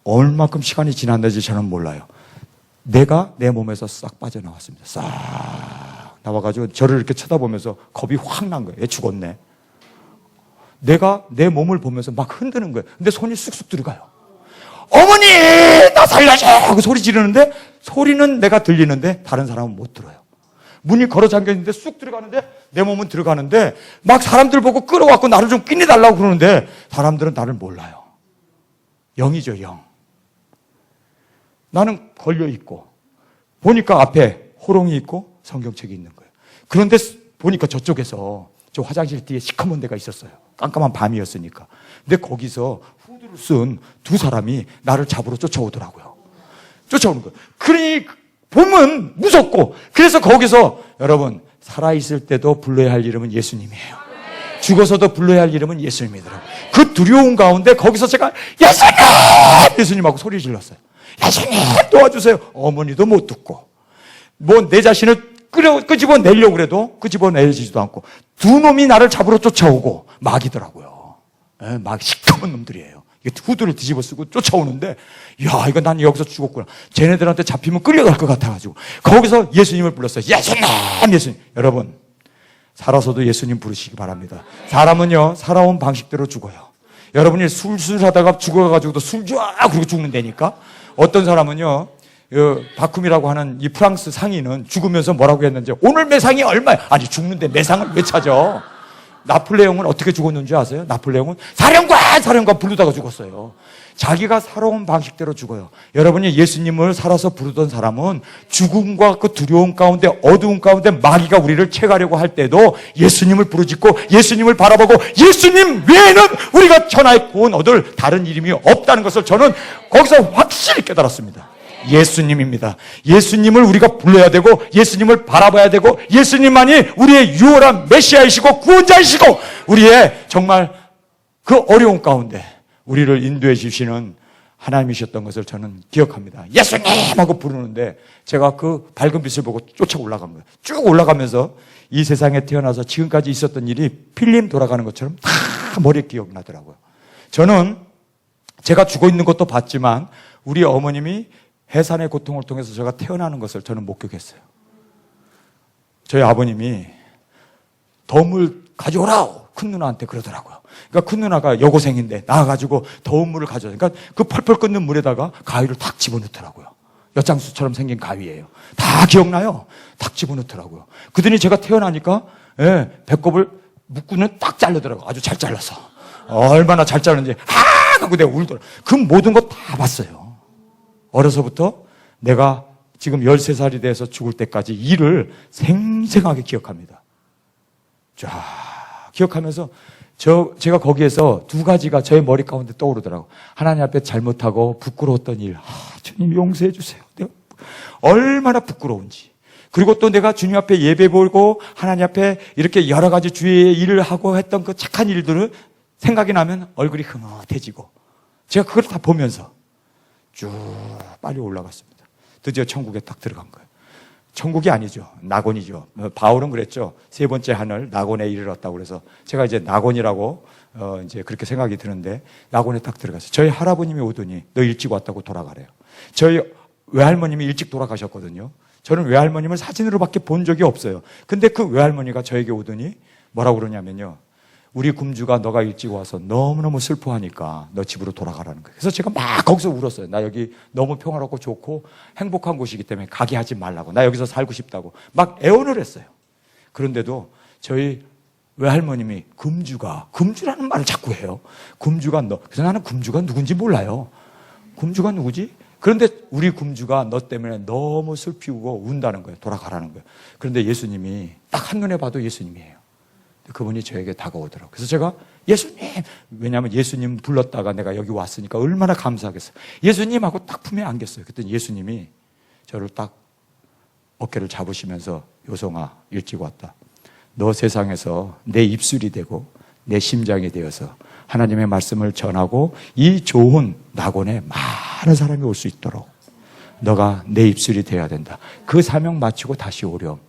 얼마큼 시간이 지났는지 저는 몰라요. 내가 내 몸에서 싹 빠져나왔습니다. 싹 나와가지고 저를 이렇게 쳐다보면서 겁이 확 난 거예요. 얘 죽었네. 내가 내 몸을 보면서 막 흔드는 거예요. 근데 손이 쑥쑥 들어가요. 어머니 나 살려줘 하고 소리 지르는데 소리는 내가 들리는데 다른 사람은 못 들어요. 문이 걸어 잠겨있는데 쑥 들어가는데 내 몸은 들어가는데 막 사람들 보고 끌어갖고 나를 좀 끼내달라고 그러는데 사람들은 나를 몰라요. 영이죠, 영. 나는 걸려있고 보니까 앞에 호롱이 있고 성경책이 있는 거예요. 그런데 보니까 저쪽에서 저 화장실 뒤에 시커먼 데가 있었어요. 깜깜한 밤이었으니까. 근데 거기서 후드를 쓴 두 사람이 나를 잡으러 쫓아오더라고요. 쫓아오는 거예요. 그러니 보면 무섭고 그래서 거기서 여러분 살아있을 때도 불러야 할 이름은 예수님이에요. 죽어서도 불러야 할 이름은 예수님이더라고요. 그 두려움 가운데 거기서 제가 예수님하고 소리 질렀어요. 예수님 도와주세요. 어머니도 못 듣고 뭐 내 자신을 끄집어내려고 그래도 끄집어내지도 않고 두 놈이 나를 잡으러 쫓아오고 막이더라고요. 막 시커먼 놈들이에요. 후드를 뒤집어 쓰고 쫓아오는데 야 이거 난 여기서 죽었구나. 쟤네들한테 잡히면 끌려갈 것 같아가지고 거기서 예수님을 불렀어요. 예수님. 여러분 살아서도 예수님 부르시기 바랍니다. 사람은요 살아온 방식대로 죽어요. 여러분이 술술하다가 죽어가지고도 술 좋아 그러고 죽는다니까. 어떤 사람은요 바쿰이라고 하는 이 프랑스 상인은 죽으면서 뭐라고 했는지 오늘 매상이 얼마야? 아니 죽는데 매상을 왜 찾아? 나폴레옹은 어떻게 죽었는 줄 아세요? 나폴레옹은 사령관 부르다가 죽었어요. 자기가 살아온 방식대로 죽어요. 여러분이 예수님을 살아서 부르던 사람은 죽음과 그 두려움 가운데 어두움 가운데 마귀가 우리를 채가려고 할 때도 예수님을 부르짖고 예수님을 바라보고 예수님 외에는 우리가 천하의 구원 얻을 다른 이름이 없다는 것을 저는 거기서 확실히 깨달았습니다. 예수님입니다. 예수님을 우리가 불러야 되고 예수님을 바라봐야 되고 예수님만이 우리의 유일한 메시아이시고 구원자이시고 우리의 정말 그 어려운 가운데 우리를 인도해 주시는 하나님이셨던 것을 저는 기억합니다. 예수님 하고 부르는데 제가 그 밝은 빛을 보고 쫓아 올라간 거예요. 쭉 올라가면서 이 세상에 태어나서 지금까지 있었던 일이 필름 돌아가는 것처럼 다 머리에 기억나더라고요. 저는 제가 죽어 있는 것도 봤지만 우리 어머님이 해산의 고통을 통해서 제가 태어나는 것을 저는 목격했어요. 저희 아버님이 더운 물 가져오라 큰 누나한테 그러더라고요. 그러니까 큰 누나가 여고생인데 나와가지고 더운 물을 가져오라. 그러니까 그 펄펄 끓는 물에다가 가위를 탁 집어넣더라고요. 엿장수처럼 생긴 가위예요. 다 기억나요. 탁 집어넣더라고요. 그더니 제가 태어나니까 배꼽을 묶고는 딱 자르더라고요. 아주 잘 잘라서. 얼마나 잘 자르는지 하고 내가 울더라고요. 그 모든 거 다 봤어요. 어려서부터 내가 지금 13살이 돼서 죽을 때까지 일을 생생하게 기억합니다. 쫙 기억하면서 제가 거기에서 두 가지가 저의 머리 가운데 떠오르더라고요. 하나님 앞에 잘못하고 부끄러웠던 일. 주님 용서해 주세요. 내가 얼마나 부끄러운지. 그리고 또 내가 주님 앞에 예배 보고 하나님 앞에 이렇게 여러 가지 주의 일을 하고 했던 그 착한 일들을 생각이 나면 얼굴이 흐뭇해지고 제가 그걸 다 보면서 쭉 빨리 올라갔습니다. 드디어 천국에 딱 들어간 거예요. 천국이 아니죠. 낙원이죠. 바울은 그랬죠. 세 번째 하늘 낙원에 이르렀다고 그래서 제가 이제 낙원이라고 이제 그렇게 생각이 드는데 낙원에 딱 들어갔어요. 저희 할아버님이 오더니 너 일찍 왔다고 돌아가래요. 저희 외할머님이 일찍 돌아가셨거든요. 저는 외할머님을 사진으로밖에 본 적이 없어요. 근데 그 외할머니가 저에게 오더니 뭐라고 그러냐면요. 우리 굶주가 너가 일찍 와서 너무너무 슬퍼하니까 너 집으로 돌아가라는 거예요. 그래서 제가 막 거기서 울었어요. 나 여기 너무 평화롭고 좋고 행복한 곳이기 때문에 가게 하지 말라고. 나 여기서 살고 싶다고. 막 애원을 했어요. 그런데도 저희 외할머님이 금주라는 말을 자꾸 해요. 금주가 너. 그래서 나는 금주가 누군지 몰라요. 금주가 누구지? 그런데 우리 금주가 너 때문에 너무 슬피고 운다는 거예요. 돌아가라는 거예요. 그런데 예수님이 딱 한눈에 봐도 예수님이에요. 그분이 저에게 다가오더라고요. 그래서 제가 예수님, 왜냐하면 예수님 불렀다가 내가 여기 왔으니까 얼마나 감사하겠어요. 예수님하고 딱 품에 안겼어요. 그랬더니 예수님이 저를 딱 어깨를 잡으시면서 요송아, 일찍 왔다. 너 세상에서 내 입술이 되고 내 심장이 되어서 하나님의 말씀을 전하고 이 좋은 낙원에 많은 사람이 올 수 있도록 너가 내 입술이 되어야 된다. 그 사명 마치고 다시 오렴.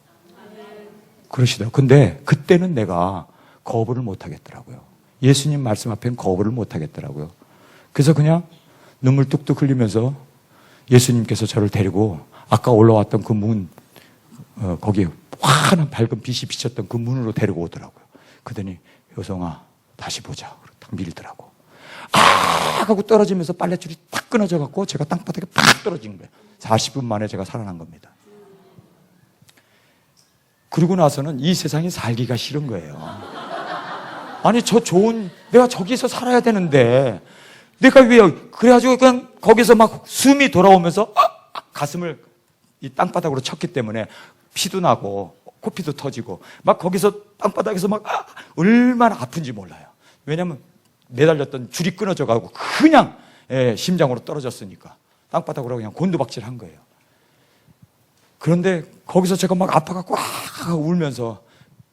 그러시더라고요. 근데 그때는 내가 거부를 못 하겠더라고요. 예수님 말씀 앞에는 거부를 못 하겠더라고요. 그래서 그냥 눈물 뚝뚝 흘리면서 예수님께서 저를 데리고 아까 올라왔던 그 문, 거기 환한 밝은 빛이 비쳤던 그 문으로 데리고 오더라고요. 그러더니 효성아 다시 보자. 딱 밀더라고. 아 하고 떨어지면서 빨랫줄이 딱 끊어져 갖고 제가 땅바닥에 팍 떨어진 거예요. 40분 만에 제가 살아난 겁니다. 그러고 나서는 이 세상에 살기가 싫은 거예요. 아니 내가 저기서 살아야 되는데 내가 왜 그래가지고 그냥 거기서 막 숨이 돌아오면서 가슴을 이 땅바닥으로 쳤기 때문에 피도 나고 코피도 터지고 막 거기서 땅바닥에서 막 얼마나 아픈지 몰라요. 왜냐하면 매달렸던 줄이 끊어져가고 그냥 심장으로 떨어졌으니까 땅바닥으로 그냥 곤두박질한 거예요. 그런데 거기서 제가 막 아파갖고 울면서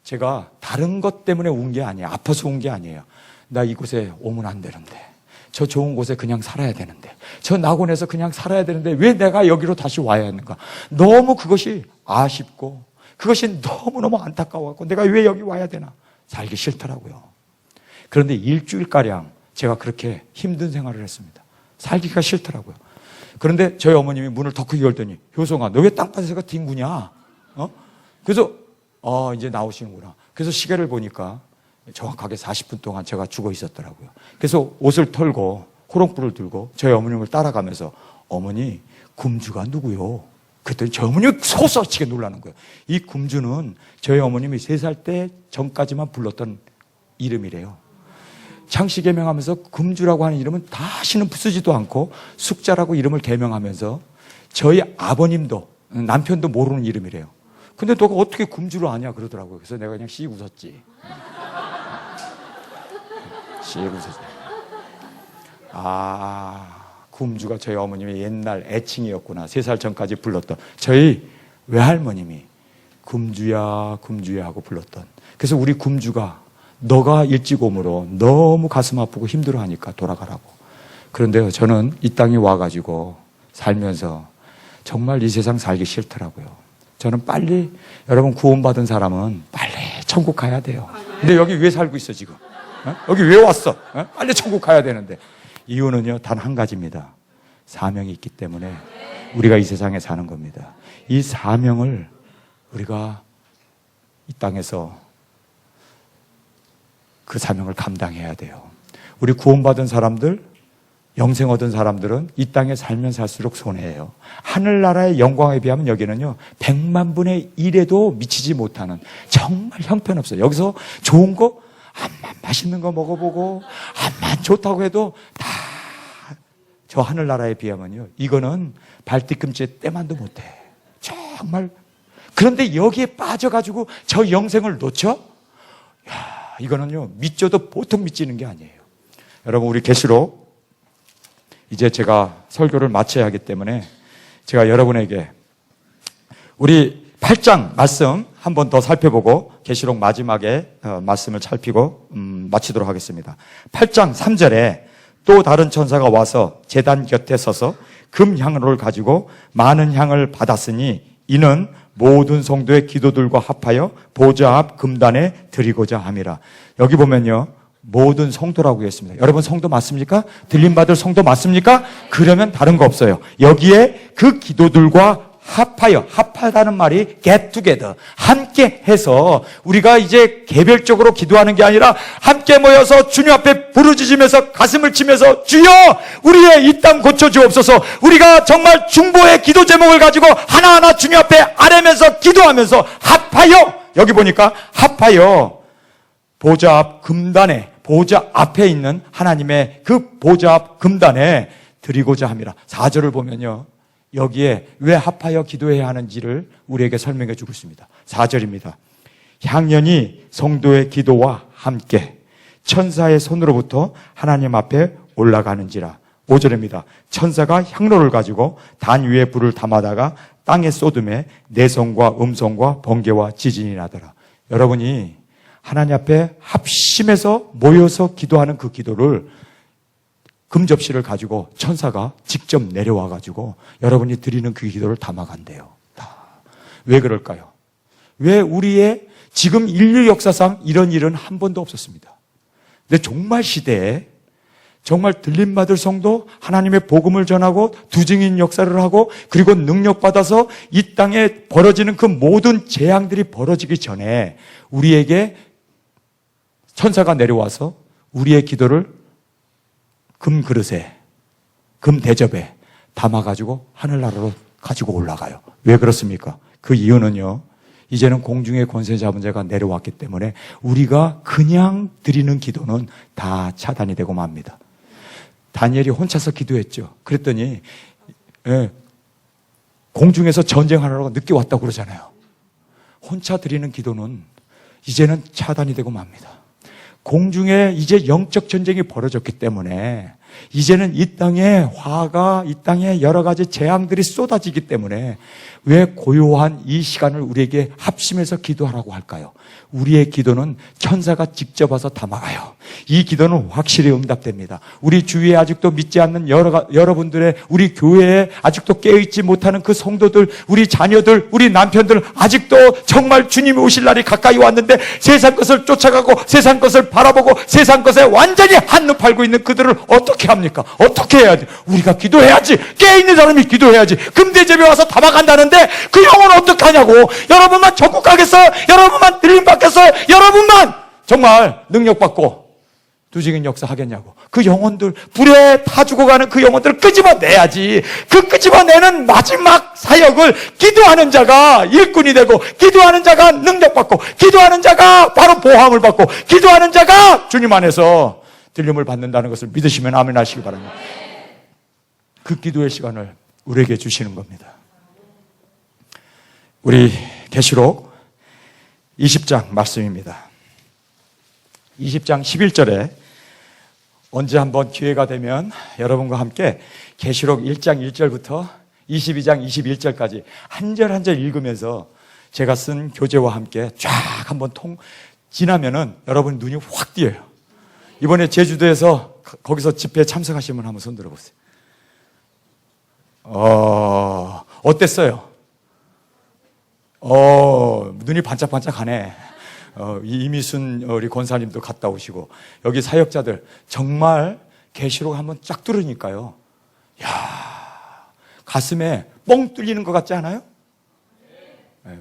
제가 다른 것 때문에 운 게 아니에요. 아파서 운 게 아니에요. 나 이곳에 오면 안 되는데, 저 좋은 곳에 그냥 살아야 되는데, 저 낙원에서 그냥 살아야 되는데 왜 내가 여기로 다시 와야 하는가. 너무 그것이 아쉽고 그것이 너무너무 안타까워갖고 내가 왜 여기 와야 되나. 살기 싫더라고요. 그런데 일주일가량 제가 그렇게 힘든 생활을 했습니다. 살기가 싫더라고요. 그런데 저희 어머님이 문을 더 크게 열더니 효성아 너 왜 땅바닥에서 뒹구냐? 그래서 이제 나오시는구나. 그래서 시계를 보니까 정확하게 40분 동안 제가 죽어 있었더라고요. 그래서 옷을 털고 호롱불을 들고 저희 어머님을 따라가면서 어머니 금주가 누구요? 그랬더니 저희 어머님이 소스치게 놀라는 거예요. 이 금주는 저희 어머님이 3살 때 전까지만 불렀던 이름이래요. 창씨 개명하면서 금주라고 하는 이름은 다시는 쓰지도 않고 숙자라고 이름을 개명하면서 저희 아버님도 남편도 모르는 이름이래요. 근데 너가 어떻게 금주를 아냐 그러더라고요. 그래서 내가 그냥 씩 웃었지. 씩 웃었지. 금주가 저희 어머님의 옛날 애칭이었구나. 3살 전까지 불렀던 저희 외할머님이 금주야 금주야 하고 불렀던. 그래서 우리 금주가 너가 일찍 오므로 너무 가슴 아프고 힘들어하니까 돌아가라고. 그런데 저는 이 땅에 와가지고 살면서 정말 이 세상 살기 싫더라고요. 저는 빨리, 여러분 구원받은 사람은 빨리 천국 가야 돼요. 근데 여기 왜 살고 있어 지금? 여기 왜 왔어? 빨리 천국 가야 되는데. 이유는요 단 한 가지입니다. 사명이 있기 때문에 우리가 이 세상에 사는 겁니다. 이 사명을 우리가 이 땅에서 그 사명을 감당해야 돼요. 우리 구원받은 사람들, 영생 얻은 사람들은 이 땅에 살면 살수록 손해예요. 하늘나라의 영광에 비하면 여기는요 100만 분의 1에도 미치지 못하는 정말 형편없어요. 여기서 좋은 거 암만 맛있는 거 먹어보고 암만 좋다고 해도 다 저 하늘나라에 비하면요 이거는 발뒤꿈치에 때만도 못해. 정말. 그런데 여기에 빠져가지고 저 영생을 놓쳐? 이거는요 믿져도 보통 믿지는 게 아니에요. 여러분 우리 계시록 이제 제가 설교를 마쳐야 하기 때문에 제가 여러분에게 우리 8장 말씀 한 번 더 살펴보고 계시록 마지막에 말씀을 살피고 마치도록 하겠습니다. 8장 3절에 또 다른 천사가 와서 제단 곁에 서서 금 향로를 가지고 많은 향을 받았으니 이는 모든 성도의 기도들과 합하여 보좌 앞 금단에 드리고자 함이라. 여기 보면요, 모든 성도라고 했습니다. 여러분 성도 맞습니까? 들림받을 성도 맞습니까? 그러면 다른 거 없어요. 여기에 그 기도들과 합하다는 말이 get together, 함께 해서 우리가 이제 개별적으로 기도하는 게 아니라 함께 모여서 주님 앞에 부르짖으면서 가슴을 치면서 주여 우리의 이 땅 고쳐주옵소서. 우리가 정말 중보의 기도 제목을 가지고 하나하나 주님 앞에 아뢰면서 기도하면서 합하여, 여기 보니까 합하여 보좌 앞 금단에, 보좌 앞에 있는 하나님의 그 보좌 앞 금단에 드리고자 함이라. 4절을 보면요, 여기에 왜 합하여 기도해야 하는지를 우리에게 설명해 주고 있습니다. 4절입니다. 향연이 성도의 기도와 함께 천사의 손으로부터 하나님 앞에 올라가는지라. 5절입니다. 천사가 향로를 가지고 단 위에 불을 담아다가 땅에 쏟음에 내성과 음성과 번개와 지진이 나더라. 여러분이 하나님 앞에 합심해서 모여서 기도하는 그 기도를 금접시를 가지고 천사가 직접 내려와 가지고 여러분이 드리는 그 기도를 담아간대요. 왜 그럴까요? 왜 우리의 지금 인류 역사상 이런 일은 한 번도 없었습니다. 근데 종말 시대에 정말 들림받을 성도, 하나님의 복음을 전하고 두 증인 역사를 하고 그리고 능력받아서 이 땅에 벌어지는 그 모든 재앙들이 벌어지기 전에 우리에게 천사가 내려와서 우리의 기도를 금 그릇에, 금 대접에 담아가지고 하늘나라로 가지고 올라가요. 왜 그렇습니까? 그 이유는요, 이제는 공중의 권세 잡은 자가 내려왔기 때문에 우리가 그냥 드리는 기도는 다 차단이 되고 맙니다. 다니엘이 혼자서 기도했죠. 그랬더니 공중에서 전쟁하느라고 늦게 왔다고 그러잖아요. 혼자 드리는 기도는 이제는 차단이 되고 맙니다. 공중에 이제 영적 전쟁이 벌어졌기 때문에 이제는 이 땅에 화가, 이 땅에 여러 가지 재앙들이 쏟아지기 때문에 왜 고요한 이 시간을 우리에게 합심해서 기도하라고 할까요? 우리의 기도는 천사가 직접 와서 담아가요. 이 기도는 확실히 응답됩니다. 우리 주위에 아직도 믿지 않는 여러분들의, 우리 교회에 아직도 깨어있지 못하는 그 성도들, 우리 자녀들, 우리 남편들, 아직도 정말 주님이 오실 날이 가까이 왔는데 세상 것을 쫓아가고 세상 것을 바라보고 세상 것에 완전히 한눈 팔고 있는 그들을 어떻게 합니까? 어떻게 해야지? 우리가 기도해야지. 깨어있는 사람이 기도해야지. 금대접에 와서 담아간다는데 그 영혼 어떻게 하냐고. 여러분만 천국 가겠어요? 여러분만 들림 받겠어요? 여러분만 정말 능력받고 두 증인 역사 하겠냐고. 그 영혼들, 불에 타 죽어가는 그 영혼들을 끄집어내야지. 그 끄집어내는 마지막 사역을 기도하는 자가 일꾼이 되고, 기도하는 자가 능력받고, 기도하는 자가 바로 보함을 받고, 기도하는 자가 주님 안에서 들림을 받는다는 것을 믿으시면 아멘 하시기 바랍니다. 그 기도의 시간을 우리에게 주시는 겁니다. 우리 계시록 20장 말씀입니다. 20장 11절에 언제 한번 기회가 되면 여러분과 함께 계시록 1장 1절부터 22장 21절까지 한 절 한 절 읽으면서 제가 쓴 교재와 함께 쫙 한번 지나면은 여러분 눈이 확 띄어요. 이번에 제주도에서 거기서 집회에 참석하시면 한번 손 들어보세요. 어땠어요? 눈이 반짝반짝하네. 이미순 우리 권사님도 갔다 오시고 여기 사역자들 정말 계시록 한번 쫙 들으니까요, 야, 가슴에 뻥 뚫리는 것 같지 않아요? 네.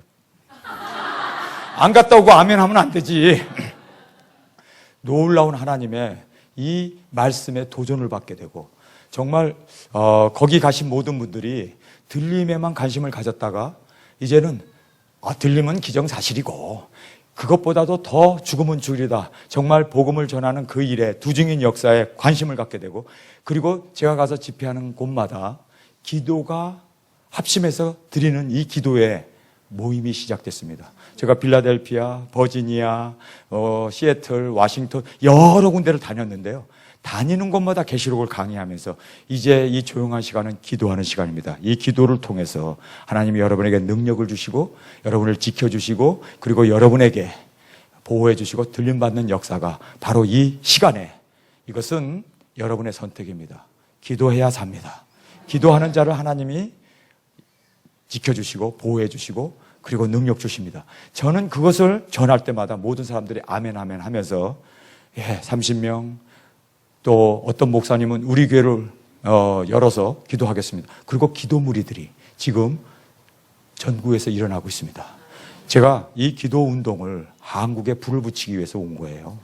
안 갔다 오고 아멘 하면 안 되지. 놀라운 하나님의 이 말씀에 도전을 받게 되고 정말 거기 가신 모든 분들이 들림에만 관심을 가졌다가 이제는 들림은 기정사실이고 그것보다도 더 죽음은 죽으리다. 정말 복음을 전하는 그 일에 두 증인 역사에 관심을 갖게 되고, 그리고 제가 가서 집회하는 곳마다 기도가 합심해서 드리는 이 기도에 모임이 시작됐습니다. 제가 필라델피아, 버지니아, 시애틀, 워싱턴 여러 군데를 다녔는데요. 다니는 곳마다 계시록을 강의하면서 이제 이 조용한 시간은 기도하는 시간입니다. 이 기도를 통해서 하나님이 여러분에게 능력을 주시고 여러분을 지켜주시고 그리고 여러분에게 보호해 주시고 들림받는 역사가 바로 이 시간에, 이것은 여러분의 선택입니다. 기도해야 삽니다. 기도하는 자를 하나님이 지켜주시고 보호해주시고 그리고 능력 주십니다. 저는 그것을 전할 때마다 모든 사람들이 아멘 아멘 하면서 30명 또 어떤 목사님은 우리 교회를 열어서 기도하겠습니다. 그리고 기도 무리들이 지금 전국에서 일어나고 있습니다. 제가 이 기도 운동을 한국에 불을 붙이기 위해서 온 거예요.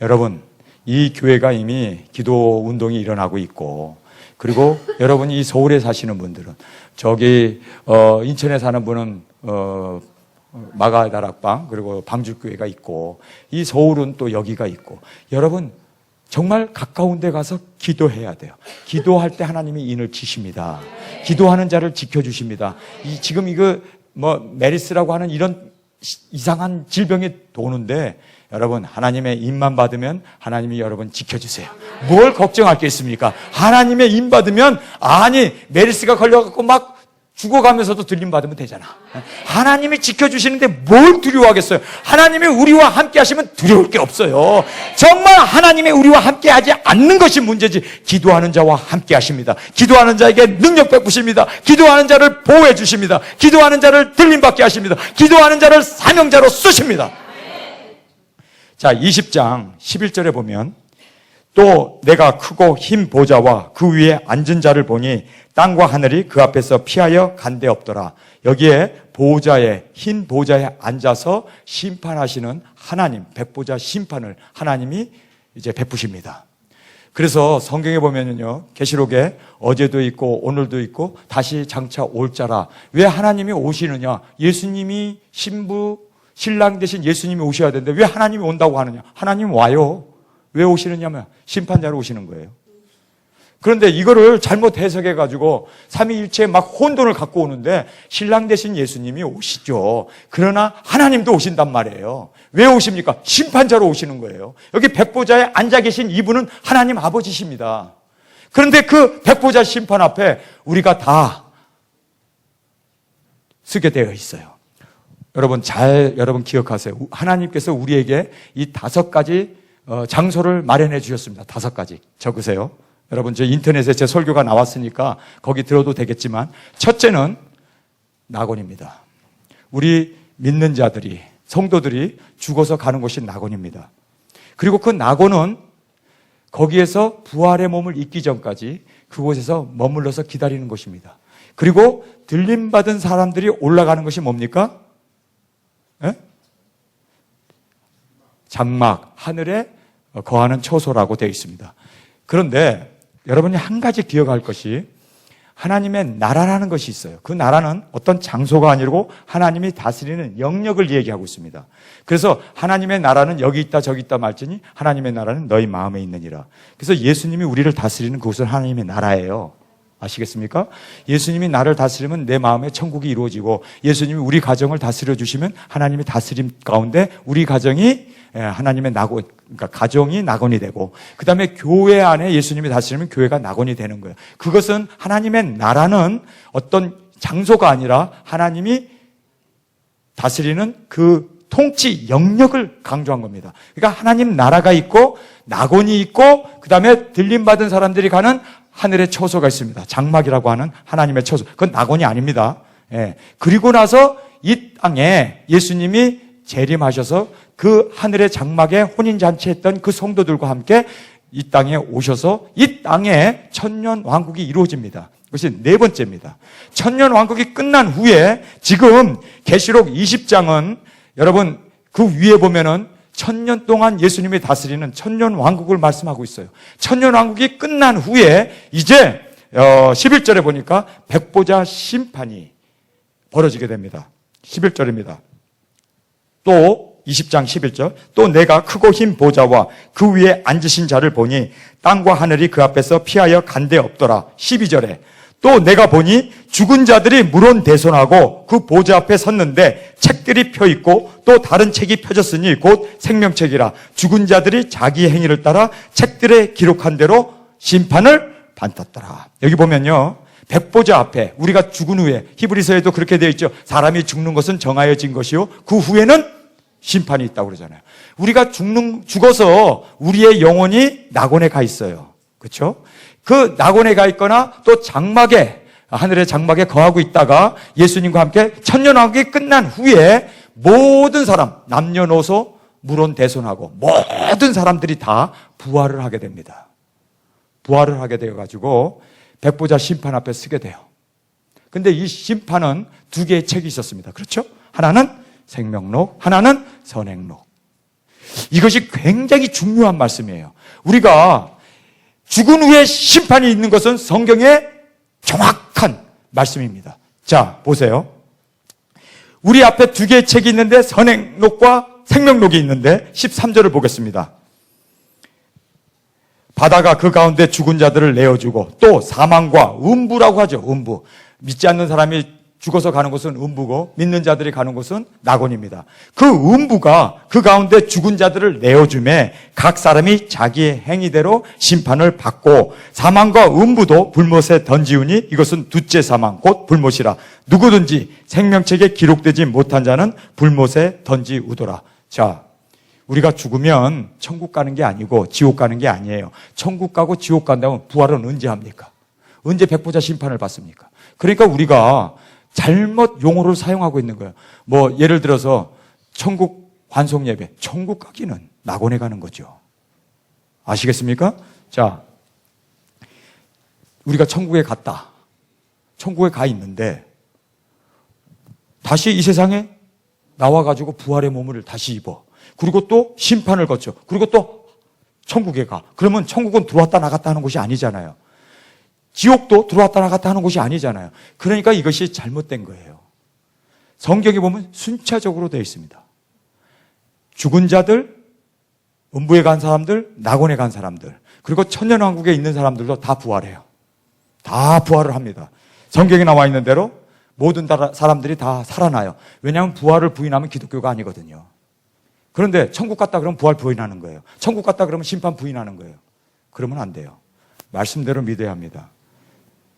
여러분, 이 교회가 이미 기도 운동이 일어나고 있고, 그리고 여러분이 이 서울에 사시는 분들은, 저기 인천에 사는 분은 마가다락방, 그리고 방주교회가 있고, 이 서울은 또 여기가 있고, 여러분 정말 가까운 데 가서 기도해야 돼요. 기도할 때 하나님이 인을 치십니다. 기도하는 자를 지켜주십니다. 지금 이거 메리스라고 하는 이런 이상한 질병이 도는데, 여러분 하나님의 인만 받으면 하나님이 여러분 지켜주세요. 뭘 걱정할 게 있습니까? 하나님의 인 받으면, 아니 메리스가 걸려갖고 막 죽어가면서도 들림 받으면 되잖아. 하나님이 지켜주시는데 뭘 두려워하겠어요? 하나님이 우리와 함께 하시면 두려울 게 없어요. 정말 하나님이 우리와 함께 하지 않는 것이 문제지, 기도하는 자와 함께 하십니다. 기도하는 자에게 능력 베푸십니다. 기도하는 자를 보호해 주십니다. 기도하는 자를 들림 받게 하십니다. 기도하는 자를 사명자로 쓰십니다. 자, 20장 11절에 보면, 또 내가 크고 흰 보좌와 그 위에 앉은 자를 보니 땅과 하늘이 그 앞에서 피하여 간데 없더라. 여기에 보좌에, 흰 보좌에 앉아서 심판하시는 하나님, 백보자 심판을 하나님이 이제 베푸십니다. 그래서 성경에 보면은요, 계시록에 어제도 있고 오늘도 있고 다시 장차 올 자라. 왜 하나님이 오시느냐? 예수님이 신랑 되신 예수님이 오셔야 되는데 왜 하나님이 온다고 하느냐? 하나님 와요. 왜 오시느냐면 심판자로 오시는 거예요. 그런데 이거를 잘못 해석해가지고 삼위일체에 막 혼돈을 갖고 오는데, 신랑 되신 예수님이 오시죠. 그러나 하나님도 오신단 말이에요. 왜 오십니까? 심판자로 오시는 거예요. 여기 백보자에 앉아 계신 이분은 하나님 아버지십니다. 그런데 그 백보자 심판 앞에 우리가 다 쓰게 되어 있어요. 여러분 기억하세요. 하나님께서 우리에게 이 5가지 장소를 마련해 주셨습니다. 5가지. 적으세요. 여러분, 저 인터넷에 제 설교가 나왔으니까 거기 들어도 되겠지만, 첫째는 낙원입니다. 우리 믿는 자들이, 성도들이 죽어서 가는 곳이 낙원입니다. 그리고 그 낙원은 거기에서 부활의 몸을 입기 전까지 그곳에서 머물러서 기다리는 곳입니다. 그리고 들림받은 사람들이 올라가는 것이 뭡니까? 장막, 하늘에 거하는 처소라고 되어 있습니다. 그런데 여러분이 한 가지 기억할 것이, 하나님의 나라라는 것이 있어요. 그 나라는 어떤 장소가 아니고 하나님이 다스리는 영역을 얘기하고 있습니다. 그래서 하나님의 나라는 여기 있다 저기 있다 말지니 하나님의 나라는 너희 마음에 있느니라. 그래서 예수님이 우리를 다스리는 그곳은 하나님의 나라예요. 아시겠습니까? 예수님이 나를 다스리면 내 마음에 천국이 이루어지고, 예수님이 우리 가정을 다스려 주시면 하나님의 다스림 가운데 우리 가정이 하나님의 낙원, 그러니까 가정이 낙원이 되고, 그 다음에 교회 안에 예수님이 다스리면 교회가 낙원이 되는 거예요. 그것은 하나님의 나라는 어떤 장소가 아니라 하나님이 다스리는 그 통치 영역을 강조한 겁니다. 그러니까 하나님 나라가 있고 낙원이 있고, 그 다음에 들림받은 사람들이 가는 하늘의 처소가 있습니다. 장막이라고 하는 하나님의 처소. 그건 낙원이 아닙니다. 그리고 나서 이 땅에 예수님이 재림하셔서 그 하늘의 장막에 혼인잔치했던 그 성도들과 함께 이 땅에 오셔서 이 땅에 천년 왕국이 이루어집니다. 그것이 4번째입니다. 천년 왕국이 끝난 후에 지금 계시록 20장은 여러분 그 위에 보면은 천년 동안 예수님이 다스리는 천년 왕국을 말씀하고 있어요. 천년 왕국이 끝난 후에 이제 11절에 보니까 백보자 심판이 벌어지게 됩니다. 11절입니다. 또 20장 11절, 또 내가 크고 흰 보좌와 그 위에 앉으신 자를 보니 땅과 하늘이 그 앞에서 피하여 간데 없더라. 12절에 또 내가 보니 죽은 자들이 물론대손하고 그 보좌 앞에 섰는데 책들이 펴 있고 또 다른 책이 펴졌으니 곧 생명책이라. 죽은 자들이 자기 행위를 따라 책들에 기록한 대로 심판을 받았더라. 여기 보면요, 백보자 앞에 우리가 죽은 후에, 히브리서에도 그렇게 되어 있죠. 사람이 죽는 것은 정하여진 것이요 그 후에는 심판이 있다고 그러잖아요. 우리가 죽어서 우리의 영혼이 낙원에 가 있어요. 그렇죠? 그 낙원에 가 있거나 또 장막에, 하늘의 장막에 거하고 있다가 예수님과 함께 천년왕국이 끝난 후에 모든 사람, 남녀노소, 물론대손하고 모든 사람들이 다 부활을 하게 됩니다. 부활을 하게 되어가지고 백보자 심판 앞에 서게 돼요. 근데 이 심판은 두 개의 책이 있었습니다. 그렇죠? 하나는 생명록, 하나는 선행록. 이것이 굉장히 중요한 말씀이에요. 우리가 죽은 후에 심판이 있는 것은 성경의 정확한 말씀입니다. 자, 보세요. 우리 앞에 두 개의 책이 있는데 선행록과 생명록이 있는데 13절을 보겠습니다. 바다가 그 가운데 죽은 자들을 내어주고 또 사망과 음부라고 하죠. 음부. 믿지 않는 사람이 죽어서 가는 곳은 음부고 믿는 자들이 가는 곳은 낙원입니다. 그 음부가 그 가운데 죽은 자들을 내어주매 각 사람이 자기의 행위대로 심판을 받고 사망과 음부도 불못에 던지우니 이것은 둘째 사망 곧 불못이라. 누구든지 생명책에 기록되지 못한 자는 불못에 던지우더라. 자, 우리가 죽으면 천국 가는 게 아니고 지옥 가는 게 아니에요. 천국 가고 지옥 간다면 부활은 언제 합니까? 언제 백보자 심판을 받습니까? 그러니까 우리가 잘못 용어를 사용하고 있는 거예요. 뭐 예를 들어서 천국 환송 예배, 천국 가기는 낙원에 가는 거죠. 아시겠습니까? 자, 우리가 천국에 갔다. 천국에 가 있는데 다시 이 세상에 나와가지고 부활의 몸을 다시 입어. 그리고 또 심판을 거쳐. 그리고 또 천국에 가. 그러면 천국은 들어왔다 나갔다 하는 곳이 아니잖아요. 지옥도 들어왔다 나갔다 하는 곳이 아니잖아요. 그러니까 이것이 잘못된 거예요. 성경에 보면 순차적으로 되어 있습니다. 죽은 자들, 음부에 간 사람들, 낙원에 간 사람들, 그리고 천년왕국에 있는 사람들도 다 부활해요. 다 부활을 합니다. 성경에 나와 있는 대로 모든 사람들이 다 살아나요. 왜냐하면 부활을 부인하면 기독교가 아니거든요. 그런데 천국 갔다 그러면 부활 부인하는 거예요. 천국 갔다 그러면 심판 부인하는 거예요. 그러면 안 돼요. 말씀대로 믿어야 합니다.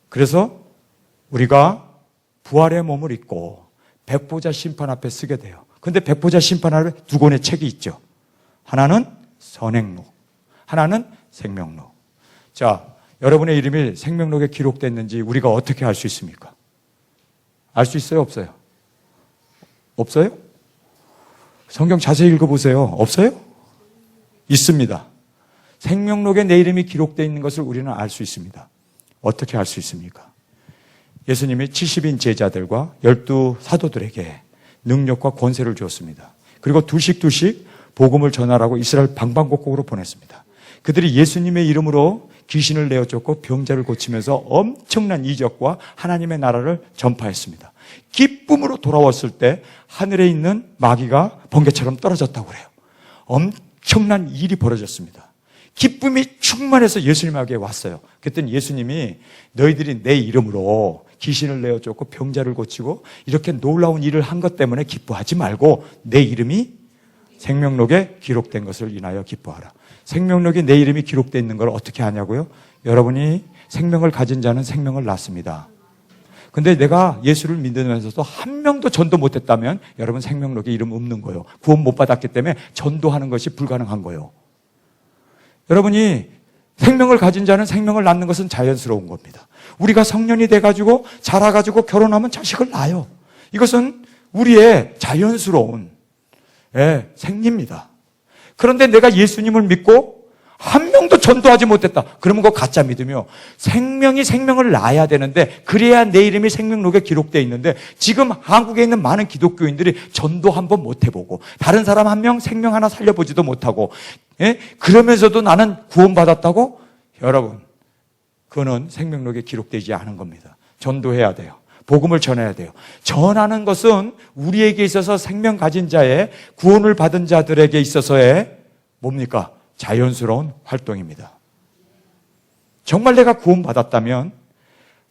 그래서 우리가 부활의 몸을 입고 백보자 심판 앞에 서게 돼요. 그런데 백보자 심판 앞에 두 권의 책이 있죠. 하나는 선행록, 하나는 생명록. 자, 여러분의 이름이 생명록에 기록됐는지 우리가 어떻게 알 수 있습니까? 알 수 있어요? 없어요? 없어요? 성경 자세히 읽어보세요. 없어요? 있습니다. 생명록에 내 이름이 기록되어 있는 것을 우리는 알 수 있습니다. 어떻게 알 수 있습니까? 예수님이 70인 제자들과 12 사도들에게 능력과 권세를 주었습니다. 그리고 둘씩 복음을 전하라고 이스라엘 방방곡곡으로 보냈습니다. 그들이 예수님의 이름으로 귀신을 내어쫓고 병자를 고치면서 엄청난 이적과 하나님의 나라를 전파했습니다. 기쁨으로 돌아왔을 때 하늘에 있는 마귀가 번개처럼 떨어졌다고 그래요. 엄청난 일이 벌어졌습니다. 기쁨이 충만해서 예수님에게 왔어요. 그랬더니 예수님이 너희들이 내 이름으로 귀신을 내어쫓고 병자를 고치고 이렇게 놀라운 일을 한 것 때문에 기뻐하지 말고 내 이름이 생명록에 기록된 것을 인하여 기뻐하라. 생명록에 내 이름이 기록되어 있는 걸 어떻게 아냐고요? 여러분이 생명을 가진 자는 생명을 낳습니다. 근데 내가 예수를 믿으면서도 한 명도 전도 못했다면 여러분 생명록에 이름 없는 거예요. 구원 못 받았기 때문에 전도하는 것이 불가능한 거예요. 여러분이 생명을 가진 자는 생명을 낳는 것은 자연스러운 겁니다. 우리가 성년이 돼가지고 자라가지고 결혼하면 자식을 낳아요. 이것은 우리의 자연스러운 생리입니다. 그런데 내가 예수님을 믿고 한 명도 전도하지 못했다. 그러면 그거 가짜 믿으며 생명이 생명을 낳아야 되는데 그래야 내 이름이 생명록에 기록되어 있는데 지금 한국에 있는 많은 기독교인들이 전도 한번 못 해보고 다른 사람 한 명 생명 하나 살려보지도 못하고 그러면서도 나는 구원받았다고? 여러분, 그거는 생명록에 기록되지 않은 겁니다. 전도해야 돼요. 복음을 전해야 돼요. 전하는 것은 우리에게 있어서 생명 가진 자의 구원을 받은 자들에게 있어서의 뭡니까? 자연스러운 활동입니다. 정말 내가 구원받았다면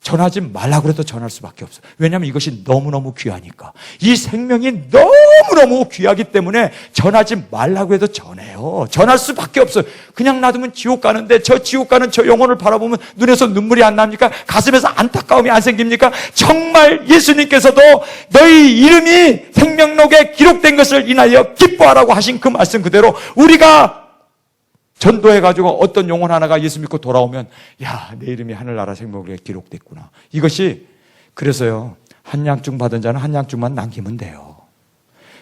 전하지 말라고 해도 전할 수밖에 없어요. 왜냐하면 이것이 너무너무 귀하니까. 이 생명이 너무너무 귀하기 때문에 전하지 말라고 해도 전해요. 전할 수밖에 없어요. 그냥 놔두면 지옥 가는데 저 지옥 가는 저 영혼을 바라보면 눈에서 눈물이 안 납니까? 가슴에서 안타까움이 안 생깁니까? 정말 예수님께서도 너희 이름이 생명록에 기록된 것을 인하여 기뻐하라고 하신 그 말씀 그대로 우리가 전도해가지고 어떤 영혼 하나가 예수 믿고 돌아오면, 야, 내 이름이 하늘나라 생명록에 기록됐구나. 이것이, 그래서요, 한약중 받은 자는 한약중만 남기면 돼요.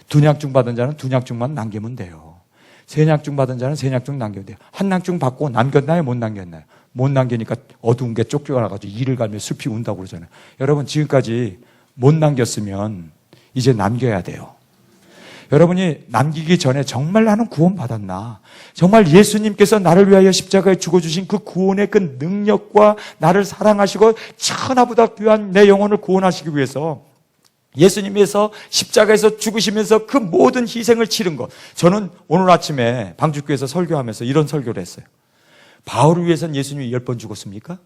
두약중 받은 자는 두약중만 남기면 돼요. 세약중 받은 자는 세약중 남기면 돼요. 한약중 받고 남겼나요? 못 남겼나요? 못 남기니까 어두운 게 쫓겨나가지고 이를 갈며 숲이 운다고 그러잖아요. 여러분, 지금까지 못 남겼으면 이제 남겨야 돼요. 여러분이 남기기 전에 정말 나는 구원받았나? 정말 예수님께서 나를 위하여 십자가에 죽어주신 그 구원의 그 능력과 나를 사랑하시고 천하보다 귀한 내 영혼을 구원하시기 위해서 예수님께서 십자가에서 죽으시면서 그 모든 희생을 치른 것. 저는 오늘 아침에 방주교에서 설교하면서 이런 설교를 했어요. 바울을 위해서는 예수님이 10번 죽었습니까?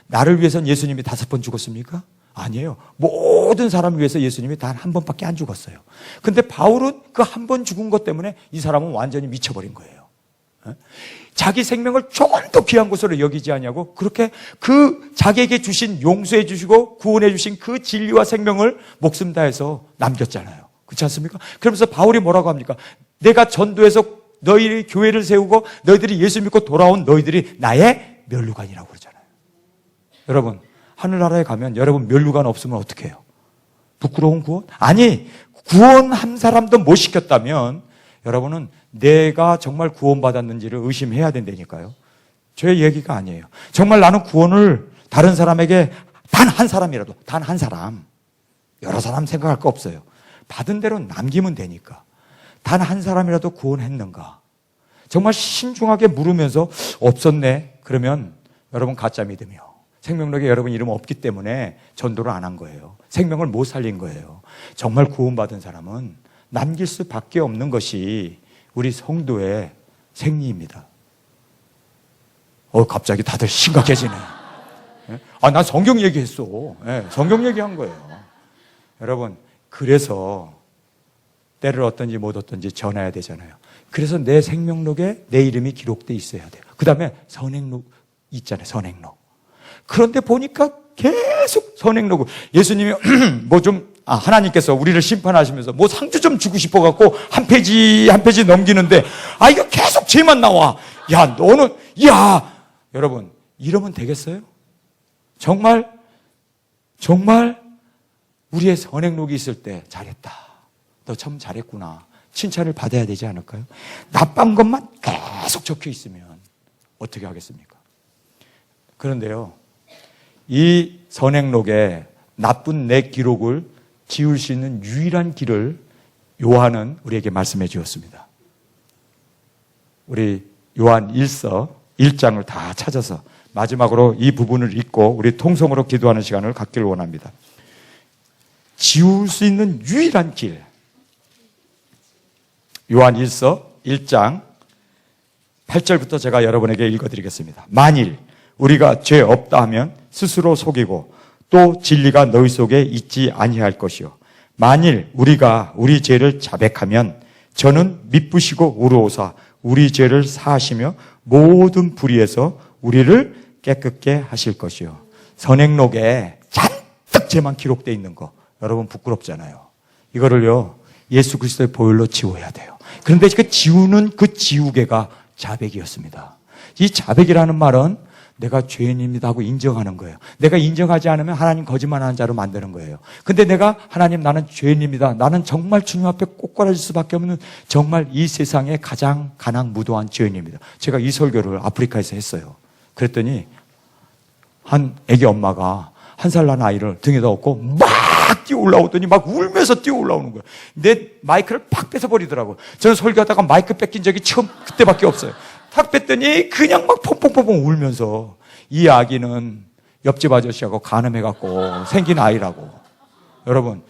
나를 위해서는 예수님이 5번 죽었습니까? 아니에요. 모든 사람을 위해서 예수님이 단 한 번밖에 안 죽었어요. 근데 바울은 그 한 번 죽은 것 때문에 이 사람은 완전히 미쳐버린 거예요. 자기 생명을 조금 더 귀한 것으로 여기지 않냐고 그렇게 그 자기에게 주신 용서해 주시고 구원해 주신 그 진리와 생명을 목숨 다해서 남겼잖아요. 그렇지 않습니까? 그러면서 바울이 뭐라고 합니까? 내가 전도해서 너희들이 교회를 세우고 너희들이 예수 믿고 돌아온 너희들이 나의 면류관이라고 그러잖아요. 여러분, 하늘나라에 가면 여러분 면류관 없으면 어떻게 해요? 부끄러운 구원? 아니, 구원 한 사람도 못 시켰다면 여러분은 내가 정말 구원받았는지를 의심해야 된다니까요. 제 얘기가 아니에요. 정말 나는 구원을 다른 사람에게 단 한 사람이라도, 단 한 사람, 여러 사람 생각할 거 없어요. 받은 대로 남기면 되니까. 단 한 사람이라도 구원했는가? 정말 신중하게 물으면서 없었네. 그러면 여러분 가짜 믿음이요. 생명록에 여러분 이름 없기 때문에 전도를 안 한 거예요. 생명을 못 살린 거예요. 정말 구원받은 사람은 남길 수밖에 없는 것이 우리 성도의 생리입니다. 갑자기 다들 심각해지네. 난 성경 얘기했어. 성경 얘기한 거예요. 여러분, 그래서 때를 얻든지 못 얻든지 전해야 되잖아요. 그래서 내 생명록에 내 이름이 기록돼 있어야 돼요. 그 다음에 선행록 있잖아요. 선행록. 그런데 보니까 계속 선행록을 예수님이 하나님께서 우리를 심판하시면서 뭐 상주 좀 주고 싶어갖고 한 페이지 한 페이지 넘기는데 이거 계속 죄만 나와. 여러분 이러면 되겠어요? 정말 우리의 선행록이 있을 때 잘했다. 너 참 잘했구나. 칭찬을 받아야 되지 않을까요? 나쁜 것만 계속 적혀 있으면 어떻게 하겠습니까? 그런데요, 이 선행록에 나쁜 내 기록을 지울 수 있는 유일한 길을 요한은 우리에게 말씀해 주었습니다. 우리 요한 1서 1장을 다 찾아서 마지막으로 이 부분을 읽고 우리 통성으로 기도하는 시간을 갖기를 원합니다. 지울 수 있는 유일한 길. 요한 1서 1장 8절부터 제가 여러분에게 읽어드리겠습니다. 만일 우리가 죄 없다 하면 스스로 속이고 또 진리가 너희 속에 있지 아니할 것이요. 만일 우리가 우리 죄를 자백하면 저는 미쁘시고 의로우사 우리 죄를 사하시며 모든 불의에서 우리를 깨끗게 하실 것이요. 선행록에 잔뜩 죄만 기록되어 있는 거 여러분 부끄럽잖아요. 이거를요 예수 그리스도의 보혈로 지워야 돼요. 그런데 그 지우는 그 지우개가 자백이었습니다. 이 자백이라는 말은 내가 죄인입니다 하고 인정하는 거예요. 내가 인정하지 않으면 하나님 거짓말하는 자로 만드는 거예요. 근데 내가 하나님 나는 죄인입니다. 나는 정말 주님 앞에 꼬꾸라질 수밖에 없는 정말 이 세상에 가장 가난무도한 죄인입니다. 제가 이 설교를 아프리카에서 했어요. 그랬더니 한 애기 엄마가 1살 난 아이를 등에다 업고 막 뛰어 올라오더니 막 울면서 뛰어 올라오는 거예요. 내 마이크를 팍 뺏어버리더라고요. 저는 설교하다가 마이크 뺏긴 적이 처음 그때밖에 없어요. 탁 뺐더니 그냥 막 퐁퐁퐁퐁 울면서 이 아기는 옆집 아저씨하고 간음해갖고 생긴 아이라고. 여러분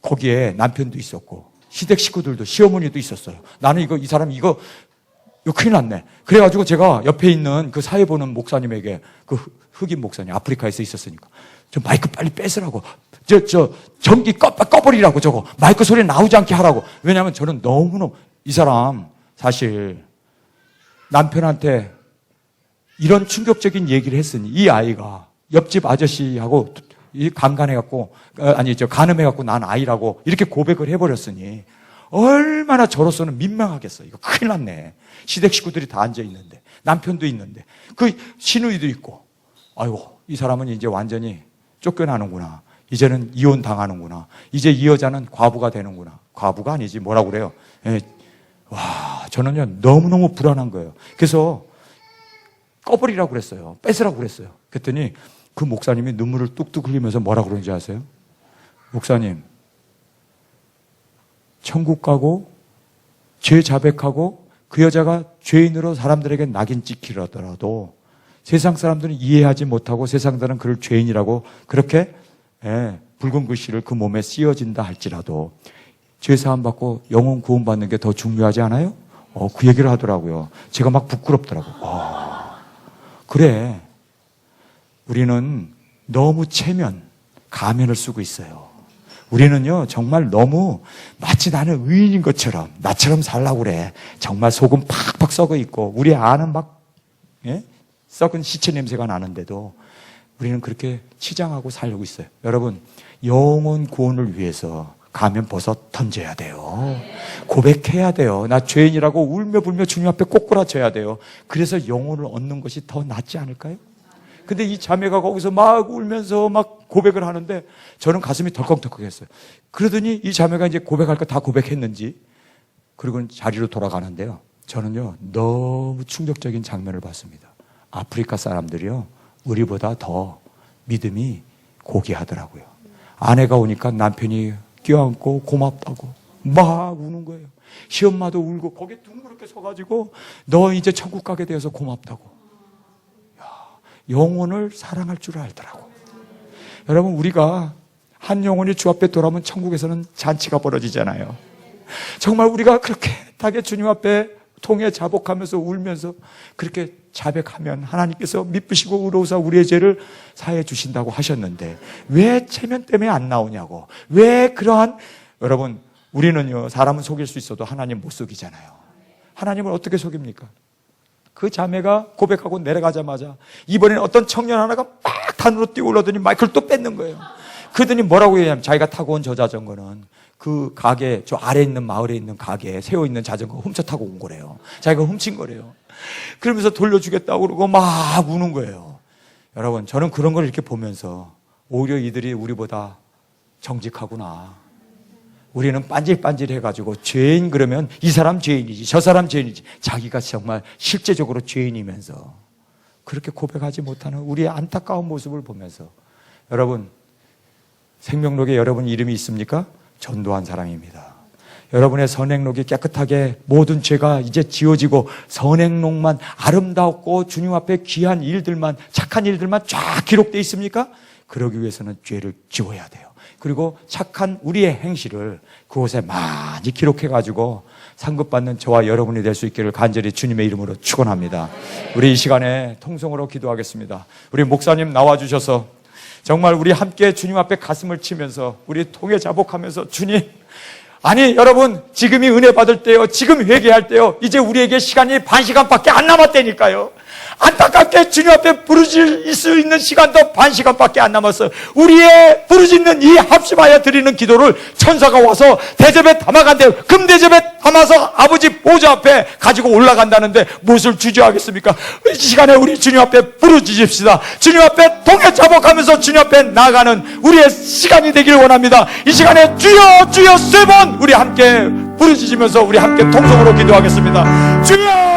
거기에 남편도 있었고 시댁 식구들도 시어머니도 있었어요. 나는 이 사람 이거 큰일 났네. 그래가지고 제가 옆에 있는 그 사회 보는 목사님에게 그 흑인 목사님 아프리카에서 있었으니까 저 마이크 빨리 뺏으라고 저 전기 꺼버리라고 저거 마이크 소리 나오지 않게 하라고. 왜냐하면 저는 너무너무 이 사람 사실 남편한테 이런 충격적인 얘기를 했으니 이 아이가 옆집 아저씨하고 간간해갖고 간음해갖고 난 아이라고 이렇게 고백을 해버렸으니 얼마나 저로서는 민망하겠어. 이거 큰일 났네. 시댁 식구들이 다 앉아 있는데, 남편도 있는데, 그 시누이도 있고, 아이고, 이 사람은 이제 완전히 쫓겨나는구나. 이제는 이혼 당하는구나. 이제 이 여자는 과부가 되는구나. 과부가 아니지, 뭐라고 그래요. 예. 와, 저는요, 너무너무 불안한 거예요. 그래서 꺼버리라고 그랬어요. 뺏으라고 그랬어요. 그랬더니 그 목사님이 눈물을 뚝뚝 흘리면서 뭐라고 그러는지 아세요? 목사님, 천국 가고 죄 자백하고 그 여자가 죄인으로 사람들에게 낙인 찍히더라도 세상 사람들은 이해하지 못하고 세상 사람들은 그를 죄인이라고 그렇게 붉은 글씨를 그 몸에 씌워진다 할지라도 죄 사함 받고 영혼 구원 받는 게 더 중요하지 않아요? 그 얘기를 하더라고요. 제가 막 부끄럽더라고요. 그래, 우리는 너무 체면, 가면을 쓰고 있어요. 우리는요, 정말 너무 마치 나는 의인인 것처럼, 나처럼 살라고 그래. 정말 속은 팍팍 썩어 있고, 우리 안은 막, 썩은 시체 냄새가 나는데도 우리는 그렇게 치장하고 살고 있어요. 여러분, 영혼 구원을 위해서 가면 벗어 던져야 돼요. 고백해야 돼요. 나 죄인이라고 울며 불며 주님 앞에 꼬꾸라져야 돼요. 그래서 영혼을 얻는 것이 더 낫지 않을까요? 근데 이 자매가 거기서 막 울면서 막 고백을 하는데 저는 가슴이 덜컥덜컥했어요. 그러더니 이 자매가 이제 고백할 거 다 고백했는지 그리고 자리로 돌아가는데요. 저는요, 너무 충격적인 장면을 봤습니다. 아프리카 사람들이요, 우리보다 더 믿음이 고귀하더라고요. 아내가 오니까 남편이 껴안고 고맙다고 막 우는 거예요. 시엄마도 울고 거기에 둥그렇게 서가지고 너 이제 천국 가게 되어서 고맙다고. 야, 영혼을 사랑할 줄 알더라고. 여러분, 우리가 한 영혼이 주 앞에 돌아오면 천국에서는 잔치가 벌어지잖아요. 정말 우리가 그렇게 애타게 주님 앞에 통해 자복하면서 울면서 그렇게 자백하면 하나님께서 미쁘시고 의로우사 우리의 죄를 사해 주신다고 하셨는데 왜 체면 때문에 안 나오냐고. 왜 그러한, 여러분, 우리는요, 사람은 속일 수 있어도 하나님 못 속이잖아요. 하나님을 어떻게 속입니까? 그 자매가 고백하고 내려가자마자 이번에는 어떤 청년 하나가 막 단으로 뛰어 올라더니 마이크를 또 뺏는 거예요. 그러더니 뭐라고 얘기하냐면 자기가 타고 온 저 자전거는 그 가게, 저 아래에 있는 마을에 있는 가게에 세워있는 자전거 훔쳐 타고 온 거래요. 자기가 훔친 거래요. 그러면서 돌려주겠다고 그러고 막 우는 거예요. 여러분, 저는 그런 걸 이렇게 보면서 오히려 이들이 우리보다 정직하구나. 우리는 빤질빤질해가지고 죄인 그러면 이 사람 죄인이지 저 사람 죄인이지, 자기가 정말 실제적으로 죄인이면서 그렇게 고백하지 못하는 우리의 안타까운 모습을 보면서, 여러분, 생명록에 여러분 이름이 있습니까? 전도한 사람입니다. 여러분의 선행록이 깨끗하게 모든 죄가 이제 지워지고 선행록만 아름답고 주님 앞에 귀한 일들만, 착한 일들만 쫙 기록되어 있습니까? 그러기 위해서는 죄를 지워야 돼요. 그리고 착한 우리의 행실을 그곳에 많이 기록해가지고 상급받는 저와 여러분이 될 수 있기를 간절히 주님의 이름으로 축원합니다. 우리 이 시간에 통성으로 기도하겠습니다. 우리 목사님 나와주셔서 정말 우리 함께 주님 앞에 가슴을 치면서 우리 통해 자복하면서, 주님, 아니 여러분, 지금이 은혜 받을 때요, 지금 회개할 때요, 이제 우리에게 시간이 반 시간밖에 안 남았다니까요. 안타깝게 주님 앞에 부르짖을 수 있는 시간도 반 시간밖에 안 남았어요. 우리의 부르짖는 이 합심하여 드리는 기도를 천사가 와서 대접에 담아간대요. 금대접에 담아서 아버지 보좌 앞에 가지고 올라간다는데 무엇을 주저하겠습니까? 이 시간에 우리 주님 앞에 부르짖읍시다. 주님 앞에 통해 자복하면서 주님 앞에 나가는 우리의 시간이 되기를 원합니다. 이 시간에 주여 주여 세 번 우리 함께 부르짖으면서 우리 함께 통성으로 기도하겠습니다. 주여